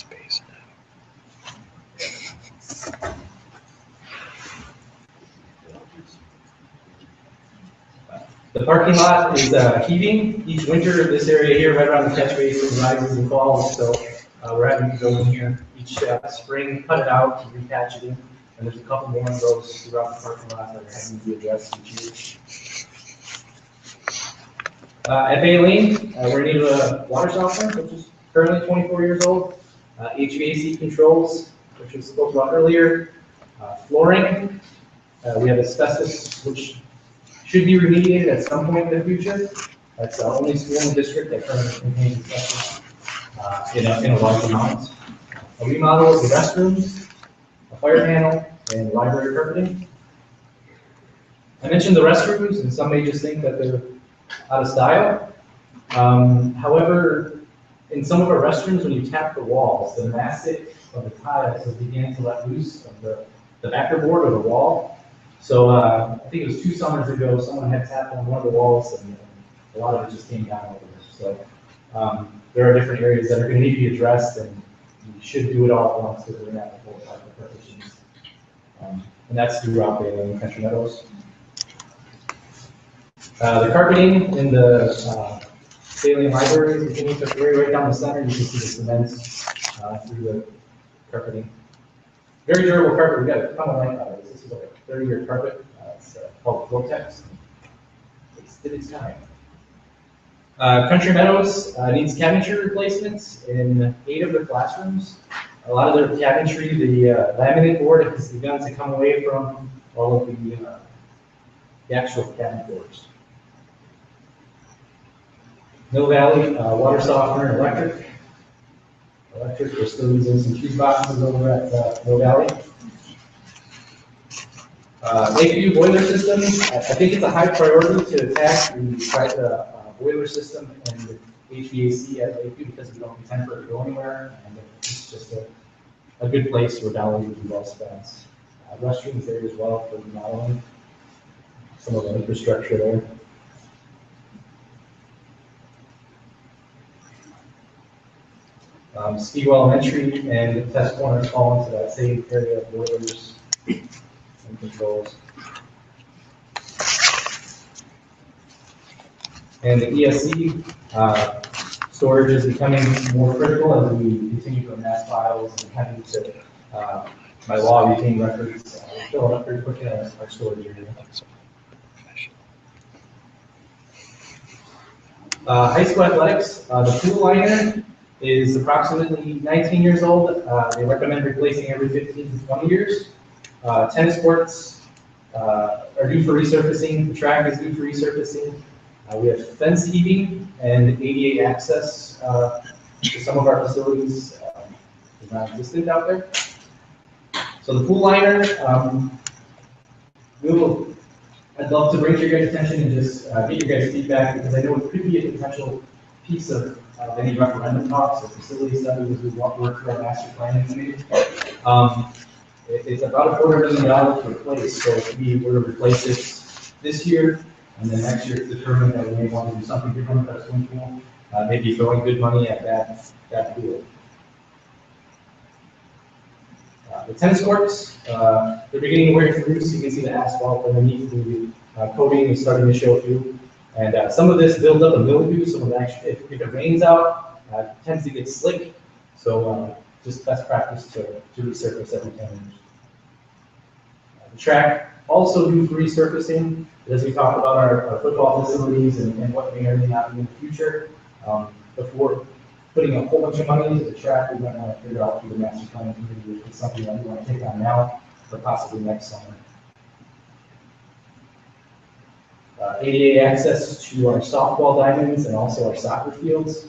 [SPEAKER 12] The parking lot is heaving. Each winter, this area here, right around the catch basin, rises and falls. So we're having to go in here each spring, cut it out, and repatch it in. And there's a couple more of those throughout the parking lot that are having to be addressed each year. At Baleen, we're in need of a water softener, which is currently 24 years old. HVAC controls, which we spoke about earlier. Flooring. We have asbestos, which should be remediated at some point in the future. That's the only school in the district that currently contains asbestos in a large amount. A remodel of the restrooms, a fire panel, and library carpeting. I mentioned the restrooms, and some may just think that they're out of style. However, in some of our restrooms, when you tap the walls, the mastic of the tiles has began to let loose of the backer board or the wall. So I think it was 2 summers ago, someone had tapped on one of the walls and a lot of it just came down over. So there are different areas that are going to need to be addressed, and we should do it all at once because we're not full type of partitions. And that's throughout the Country Meadows. The carpeting in the Salient Library continues to vary right down the center. You can see the cement through the carpeting. Very durable carpet. We got a ton of life out of this. This is like a 30-year carpet. It's called Vortex. It's did its time. Country Meadows needs cabinetry replacements in 8 of their classrooms. A lot of their cabinetry, the laminate board has begun to come away from all of the actual cabinet boards. Mill Valley, water softener and electric. We're still using some fuse boxes over at Mill Valley. Lakeview boiler system, I think it's a high priority to attack the boiler system and the HVAC at Lakeview because we don't intend for it to go anywhere, and it's just a good place where dollars would be well spent. Restrooms there as well for remodeling, some of the infrastructure there. Speedwell Elementary and Test Corners fall into that same area of boilers and controls. And the ESC storage is becoming more critical as we continue to amass files and having to, by law, retain records. Fill up very quickly on our storage area. High school athletics, the pool liner is approximately 19 years old. They recommend replacing every 15 to 20 years. Tennis courts are due for resurfacing. The track is due for resurfacing. We have fence heating and ADA access to some of our facilities is not existent out there. So the pool liner, I'd love to bring to your guys' attention and just get your guys' feedback because I know it could be a potential piece of any referendum talks or facility studies as we work through our master planning committee. It's about $250,000 to replace. So if we were to replace it this year, and then next year it's determined that we may want to do something different with our swimming pool, maybe throwing good money at that field. The tennis courts, they're beginning to wear through, so you can see the asphalt underneath the coating is starting to show through. And some of this builds up a mildew, so if it rains out, it tends to get slick. So just best practice to resurface every 10 years. The track also due for resurfacing, as we talk about our football facilities and what may or may not be in the future. Before putting a whole bunch of money into the track, we might want to figure out through the master planning committee if it's something that we want to take on now or possibly next summer. ADA access to our softball diamonds and also our soccer fields.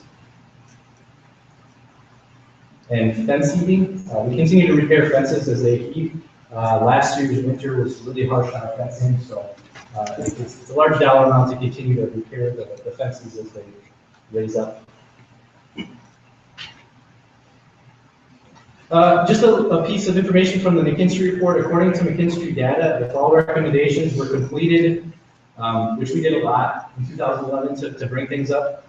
[SPEAKER 12] And fence heating. We continue to repair fences as they heat. Last year's winter was really harsh on our fencing, so it's a large dollar amount to continue to repair the fences as they raise up. Just a piece of information from the McKinstry report. According to McKinstry data, the fall recommendations were completed, which we did a lot in 2011 to bring things up.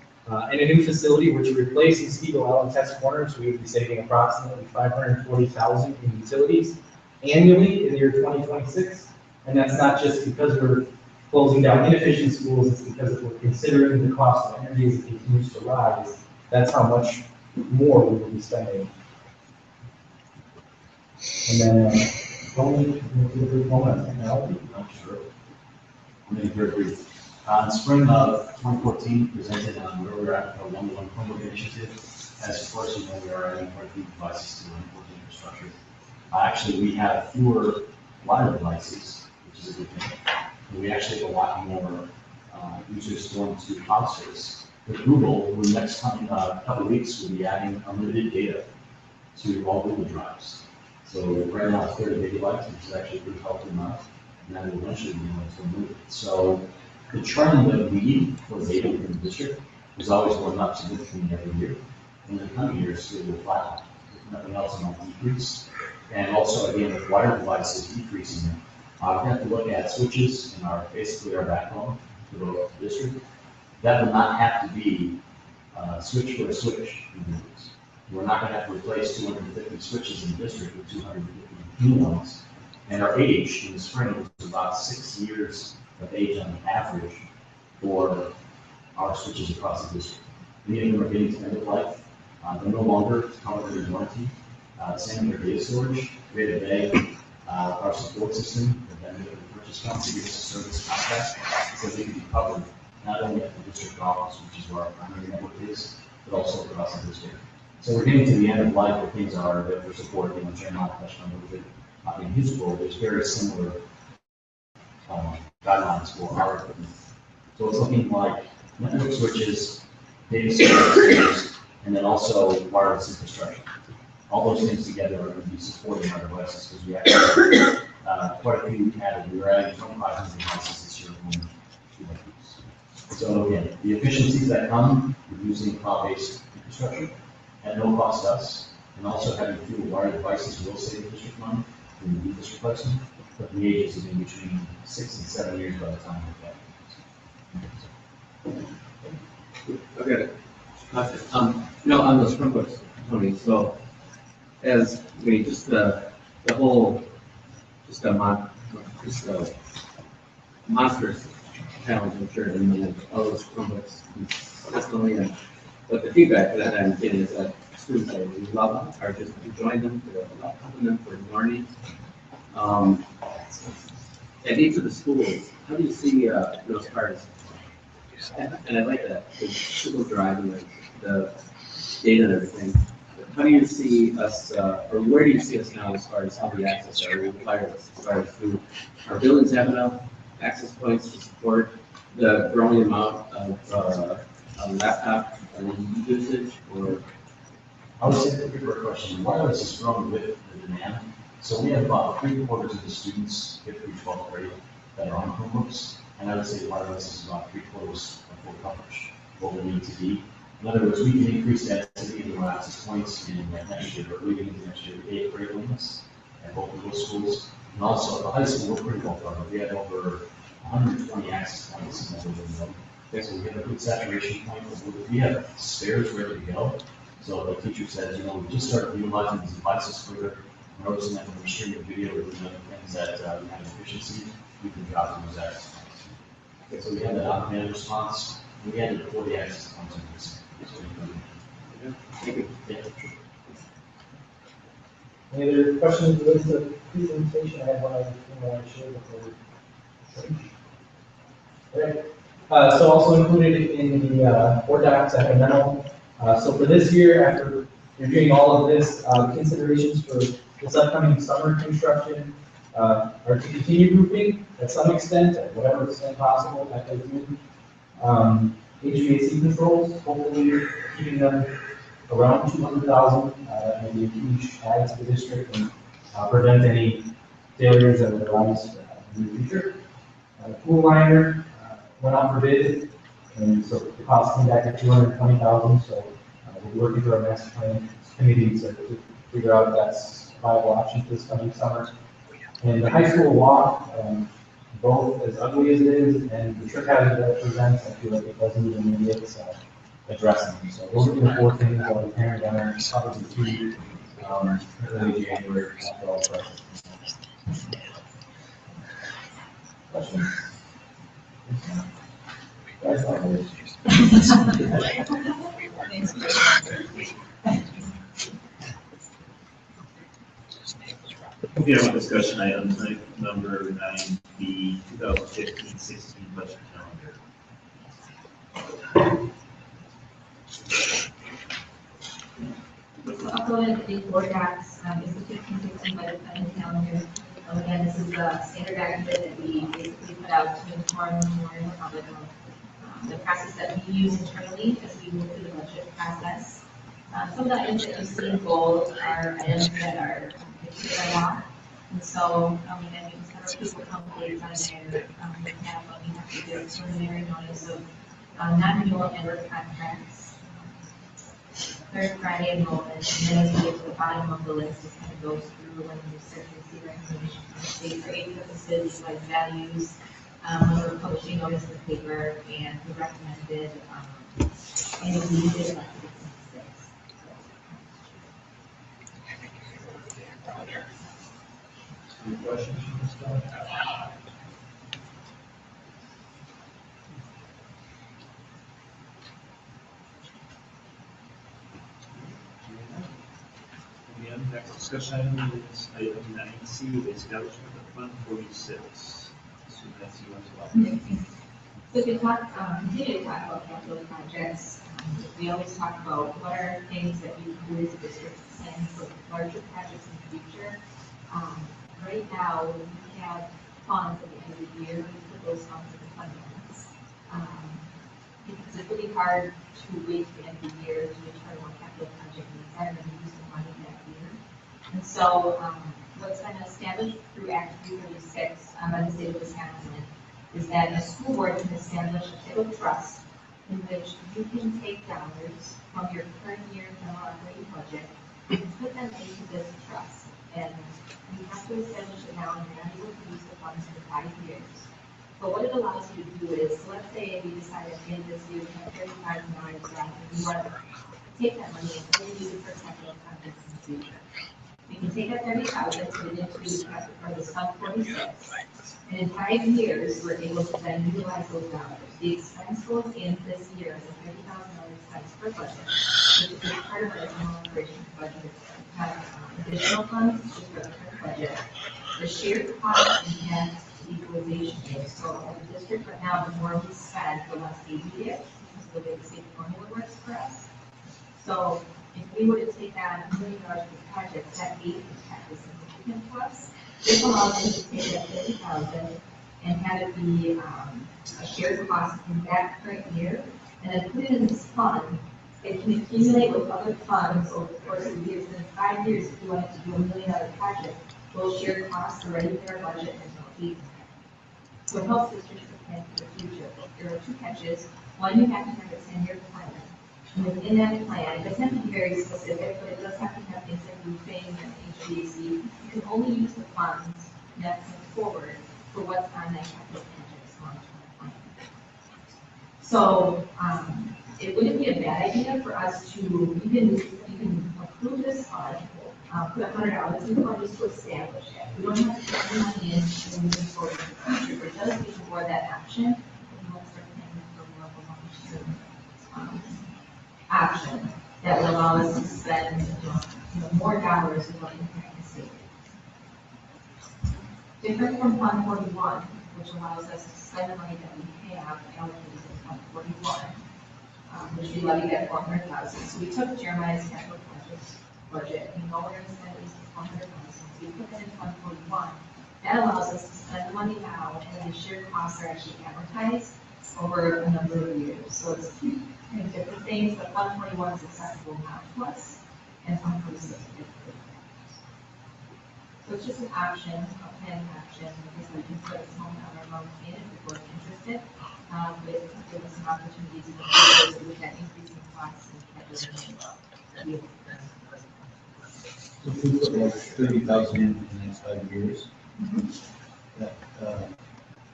[SPEAKER 12] In a new facility, which replacing Speedwell and Test Corners, we would be saving approximately $540,000 in utilities annually in the year 2026. And that's not just because we're closing down inefficient schools, it's because if we're considering the cost of energy as it continues to rise, that's how much more we will be spending. And then, Tony, you want to do a brief moment on technology?
[SPEAKER 1] Sure. I'm going to be very brief. In spring of 2014, presented on where we're at with our one-to-one Chromebook initiative. As of course, you know, we are adding quite a few devices to our networking infrastructure. Actually, we have fewer wireless devices, which is a good thing. And we actually have a lot more users going to cloud service. With Google, over the next couple of weeks, we'll be adding unlimited data to all Google Drives. So right now, it's 30 gigabytes, which is actually a pretty healthy amount, and that will eventually be able to remove it. So the trend of need for data within the district is always going up significantly every year. in the coming years, it will flatten. If nothing else, it might decrease. And also, again, with wired devices decreasing, we have to look at switches in our, basically our backbone to the district. That will not have to be switch for a switch. We're not going to have to replace 250 switches in the district with 250 new ones. And our age in the spring is about 6 years of age on average for our switches across the district. Many of them are getting to end of life. They're no longer covered in warranty. Same with their data storage. We had a day, our support system, the vendor of the purchase company, gives us a service contract so they can be covered not only at the district office, which is where our primary network is, but also across the district. So we're getting to the end of life where things are that we're supporting, and Jeremiah touched on a little bit in his role. There's very similar guidelines for our equipment. So it's looking like network switches, data centers, and then also wireless infrastructure. All those things together are going to be supporting our devices because we actually quite a few added. We were adding 2,500 devices this year. So again, the efficiencies that come with using cloud-based infrastructure at no cost to us, and also having fewer wired devices will save district money when we do this replacement. But the age is in between 6 and 7 years by the time we get
[SPEAKER 4] Okay. On those Chromebooks, Tony, so as we just, the whole, just a monstrous challenge, I'm sure, in all those Chromebooks consistently, and but the feedback that I'm getting is that students are really love them, are just enjoying them, they're helping them for learning. At each of the schools, how do you see those cars? And I like that, the Google Drive and the data and everything. How do you see us, or where do you see us now as far as how we access our wireless? As far as do our buildings have enough access points to support the growing amount of laptop usage, or?
[SPEAKER 1] I would say that's a good question. Wireless is growing with the demand. So we have about 3/4 of the students, 5th through 12th grade, that are on Chromebooks. And I would say wireless is about 3/4 of full coverage, what we need to be. In other words, we can increase that density of access points in next year, or leading into next year, 8th grade limits at both of those schools. And also at the high school, we're pretty well covered. We have over 120 access points in that building. Okay, so we have a good saturation point. We have spares ready to go. So the teacher says, we just started utilizing these devices further. Noticing that when we're streaming video or doing other things that we have efficiency, we can drop those access points. Okay, so we have that on-demand response. We added 40 access points in this. Thank you. Yeah.
[SPEAKER 12] Any other questions related to the presentation? I have one other thing I want to share before we. Okay. So also included in the board docs, I have a memo. So for this year, after reviewing all of this, considerations for this upcoming summer construction are to continue roofing at some extent, at whatever extent possible, at the room. HVAC controls, hopefully keeping them around 200,000, maybe a huge add to the district and prevent any failures that would arise in the future. Pool liner went out for bid, and so the cost came back at 220,000. So we're working through our master plan committee to figure out if that's a viable option this coming summer. And the high school walk, both as ugly as it is and the trick hazard that it presents, I feel like it doesn't even immediate addressing them. So those are the 4 things I'll be tearing down probably early January after all the process. Questions?
[SPEAKER 3] Okay, one discussion item tonight, number 9B, 2015-16 budget calendar.
[SPEAKER 11] So uploaded in board docs is the 15-16 budget planning calendar. Again, this is the standard document that we basically put out to inform the Memorial Republic of the process that we use internally as we move through the budget process. Some of the items that you see in bold are items that are dictated by law. And so, again, we just have our people come dates on there. We have to do a preliminary notice of non-renewal and work contracts. third Friday enrollment, and then as we get to the bottom of the list, it kind of goes through when you start to see recognition from the state for aid purposes, like values, when we're publishing notice in the paper, and the recommended, and if we did like six.
[SPEAKER 6] Any questions from this guy?
[SPEAKER 3] Again, next discussion item is item 9C, the establishment of Fund 46. So that's you as well.
[SPEAKER 11] So if we talk, continue to talk about capital projects, we always talk about what are things that you can do as a district to plan for larger projects in the future. Right now, we have funds at the end of the year, we put those funds in the fund balance. Because it's really hard to wait to the end of the year to determine what capital project needs are and then use the money that year. And so, what's been established through Act 336 by the state of Wisconsin is that a school board can establish a type of trust in which you can take dollars from your current year general operating budget and put them into this trust. And you have to establish it now, and you're not able to use the funds for 5 years. But what it allows you to do is, so let's say we decide at the end of this year we have $35,000 left, and we want to take that money and really use it for capital projects in the future. We can take that $30,000, put it into the Fund 46, and in 5 years, we're able to then utilize those dollars. The expense goes in this year as a $30,000 expense per budget, which is part of our general operations budget. Additional funds is for the current budget. The shared cost impact equalization is, so at the district right now, the more we spend, the less we get, because of the way the state formula works for us. So if we were to take on $1 million for the project, that aid impact is significant to us. This allows us to take that $30,000 and have it be a shared cost in that current year, and then put it in this fund. It can accumulate with other funds over the course of years. And in 5 years, if we wanted to do $1 million project, those shared costs are already in our budget and no aid. So it helps districts to plan for the future. There are 2 catches. One, you have to have a 10-year plan. And within that plan, it doesn't have to be very specific, but it does have to have things like roofing and HVAC. You can only use the funds that's forward for what's on that capital project's long-term plan. So it wouldn't be a bad idea for us to, you can approve this fund, put $100 in the fund just to establish it. We don't have to put money in and move forward in the future, but it does give you more of that option. If you want to start planning for more of a long-term option that will allow us to spend more dollars than what we have to save. Different from Fund 41, which allows us to spend the money that we have allocated to Fund 41, which we levied at $400,000. So we took Jeremiah's capital budget, and we know we're going to spend at least $400,000. So we put that in Fund 41. That allows us to spend the money now, and then the shared costs are actually amortized over a number of years. So it's 2 kind of different things, but Fund 41 is accessible now to us, and Fund 46 is different. So it's just an option, a planning option, because we can put a small dollar amount in if we're interested, but it can give us some opportunities to look at increasing costs and capital.
[SPEAKER 10] So if we put like 30,000 in the next 5 years, that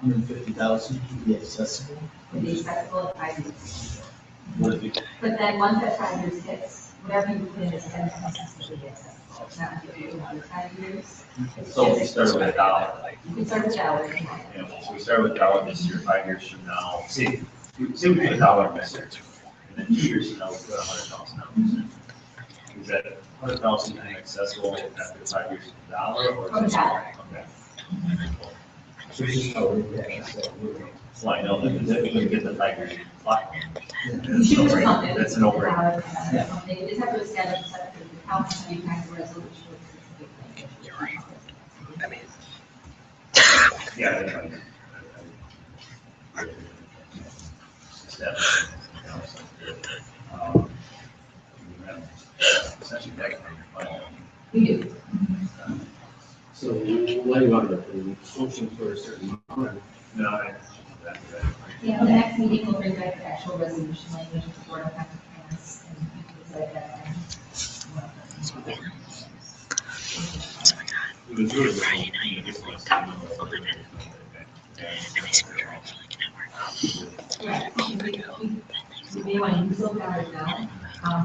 [SPEAKER 10] 150,000 would be accessible.
[SPEAKER 11] Would be accessible at 5 years.
[SPEAKER 10] Would it be?
[SPEAKER 11] But then once that 5 years hits, whatever you put in is going to consistently accessible. It's not going to be another 5 years. It's
[SPEAKER 3] So we
[SPEAKER 11] just-
[SPEAKER 3] start with $1.
[SPEAKER 11] You can start with $1.
[SPEAKER 3] Yeah, so we start with $1 this year, 5 years from now, say we put $1 this year, and then 2 years from now, we put $100,000. Is that 100,000 accessible after 5 years from $1 or?
[SPEAKER 11] From $1.
[SPEAKER 3] Okay.
[SPEAKER 10] So it's just how we're that we're.
[SPEAKER 3] So I know that if we get the 5 years clock.
[SPEAKER 11] You should do something.
[SPEAKER 3] That's a no-brainer.
[SPEAKER 11] Something, you just have to establish a separate account, and you kind of resolution with specific language. You're right. I mean.
[SPEAKER 3] Yeah. that's right. Establish. Essentially, that kind of plan.
[SPEAKER 11] We do.
[SPEAKER 4] So what do you want to do? Function for a certain amount?
[SPEAKER 3] No, I.
[SPEAKER 11] Yeah, the next meeting will bring back the actual resolution language of the board of have to pass and
[SPEAKER 8] at that time.
[SPEAKER 3] It was really Friday night.
[SPEAKER 11] You may want to use those hours now.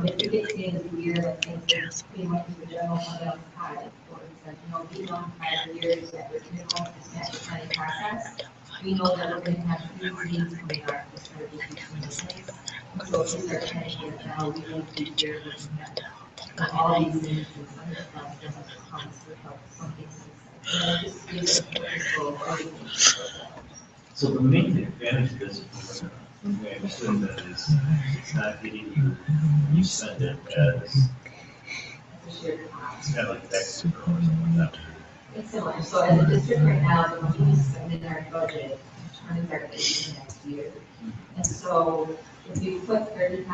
[SPEAKER 11] If it gets to the end of the year, and things that we went to the general fund balance high, for instance, these long prior years that we're going to go through the planning process, we know that we're going to have these needs coming up to start with these business. So if we start planning for it now, we won't be here looking at all these needs and some of the funds that have come to help something. So that just gives us purposeful everything.
[SPEAKER 3] So the main advantage of this, the way I understood that is, it's not getting you spend it as, it's kind of like tax or something like that.
[SPEAKER 11] It's similar, so as a district right now, the money we spend in our budget determines our budget next year. And so if we put $30,000 in,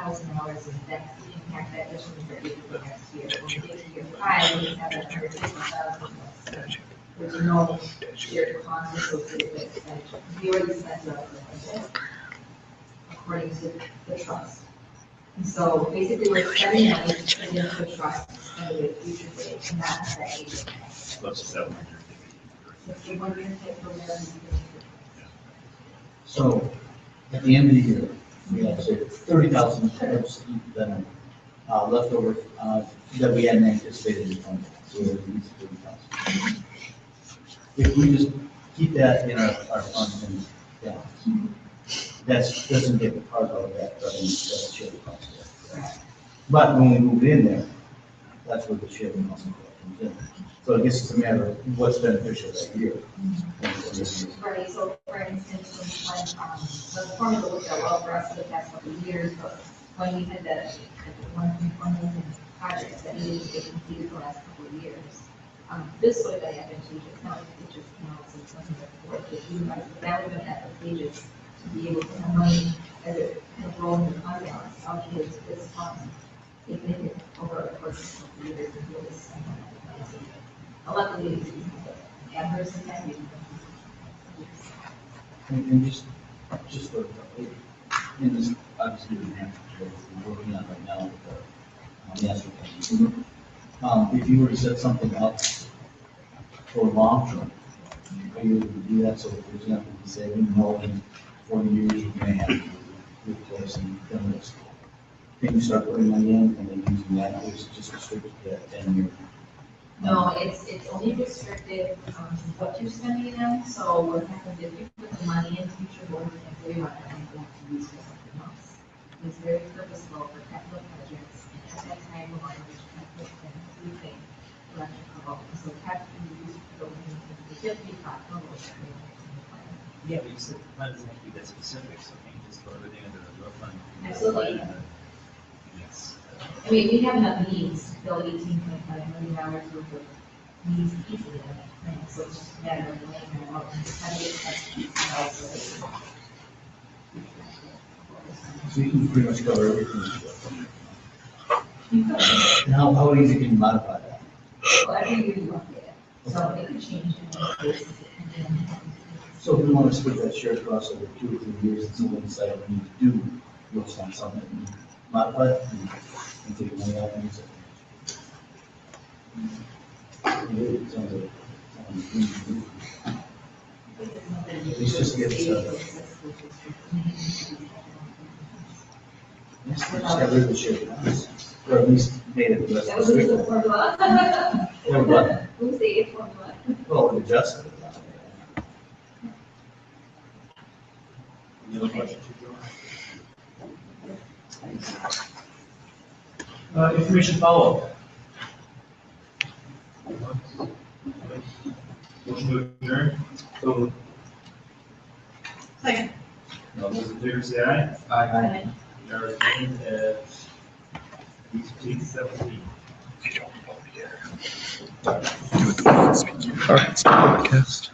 [SPEAKER 11] that's the impact that district will get for next year. When we get to year 5, we have that $150,000. There's no shared cost associated with expenditure. We already spent it on the budget according to the trust. And so basically we're spending money to put into a trust and a future date, and that's that age.
[SPEAKER 3] Plus that one
[SPEAKER 11] If you want to take from there, you
[SPEAKER 10] So at the end of the year, we have say 30,000 then left over that we hadn't anticipated in fund. So we use 30,000. If we just keep that in our fund and that doesn't get the part of that revenue that's shared cost. But when we move it in there, that's where the shared cost comes in. So I guess it's a matter of what's beneficial that year.
[SPEAKER 11] Right, so for instance, when the formula worked out well for us for the past couple of years, but when we had the 1.1 million projects that needed to get completed for the last couple of years, this would have been advantageous, not like it just counts and something like that. If you might, that would have been advantageous to be able to have money as it kind of roll in the fund balance, allocate to this fund. If they could over the course of a couple of years and really spend on that. Luckily, it's adverse impact.
[SPEAKER 10] And just for, in this, obviously, we have to, we're working on right now with the master plan. If you were to set something up for long term, are you able to do that? So for example, we say, we know in 40 years, we may have to replace and demolish. Can you start putting money in and then using that, or is it just restricted to that 10-year?
[SPEAKER 11] No, it's only restricted what you're spending it on, so what happens if you put the money in future boards and they want to use for something else. It's very purposeful for capital projects, and at that time, we want to put in everything electrical, so capital you use for building, it should be profitable.
[SPEAKER 3] Yeah, but you said the plan doesn't have to be that specific, so can you just put everything under the road fund?
[SPEAKER 11] Absolutely.
[SPEAKER 3] Yes.
[SPEAKER 11] I mean, we have enough needs to build $18.5 million worth of needs easily in that plan, so it's just a matter of laying them out and how to get that.
[SPEAKER 10] So you can pretty much cover everything.
[SPEAKER 11] You could,
[SPEAKER 10] And how easy can you modify that?
[SPEAKER 11] well, every year you update it, so it could change in the basis it can do.
[SPEAKER 10] So if we want to split that shared cost over 2 or 3 years, and someone decide we need to do, we'll sign something, and modify it, and take money out and use it. It sounds like, it's just get just got rid of the shared costs, or at least made it less
[SPEAKER 11] That was the
[SPEAKER 10] restrictive.
[SPEAKER 11] formula.
[SPEAKER 10] Or what?
[SPEAKER 11] Who's the formula?
[SPEAKER 10] Well, adjust it.
[SPEAKER 3] Any other questions? Information follow-up. Motion to adjourn. So.
[SPEAKER 8] Second.
[SPEAKER 3] All those in favor say aye.
[SPEAKER 10] Aye.
[SPEAKER 3] We are adjourned at 8:17.
[SPEAKER 1] All right, podcast.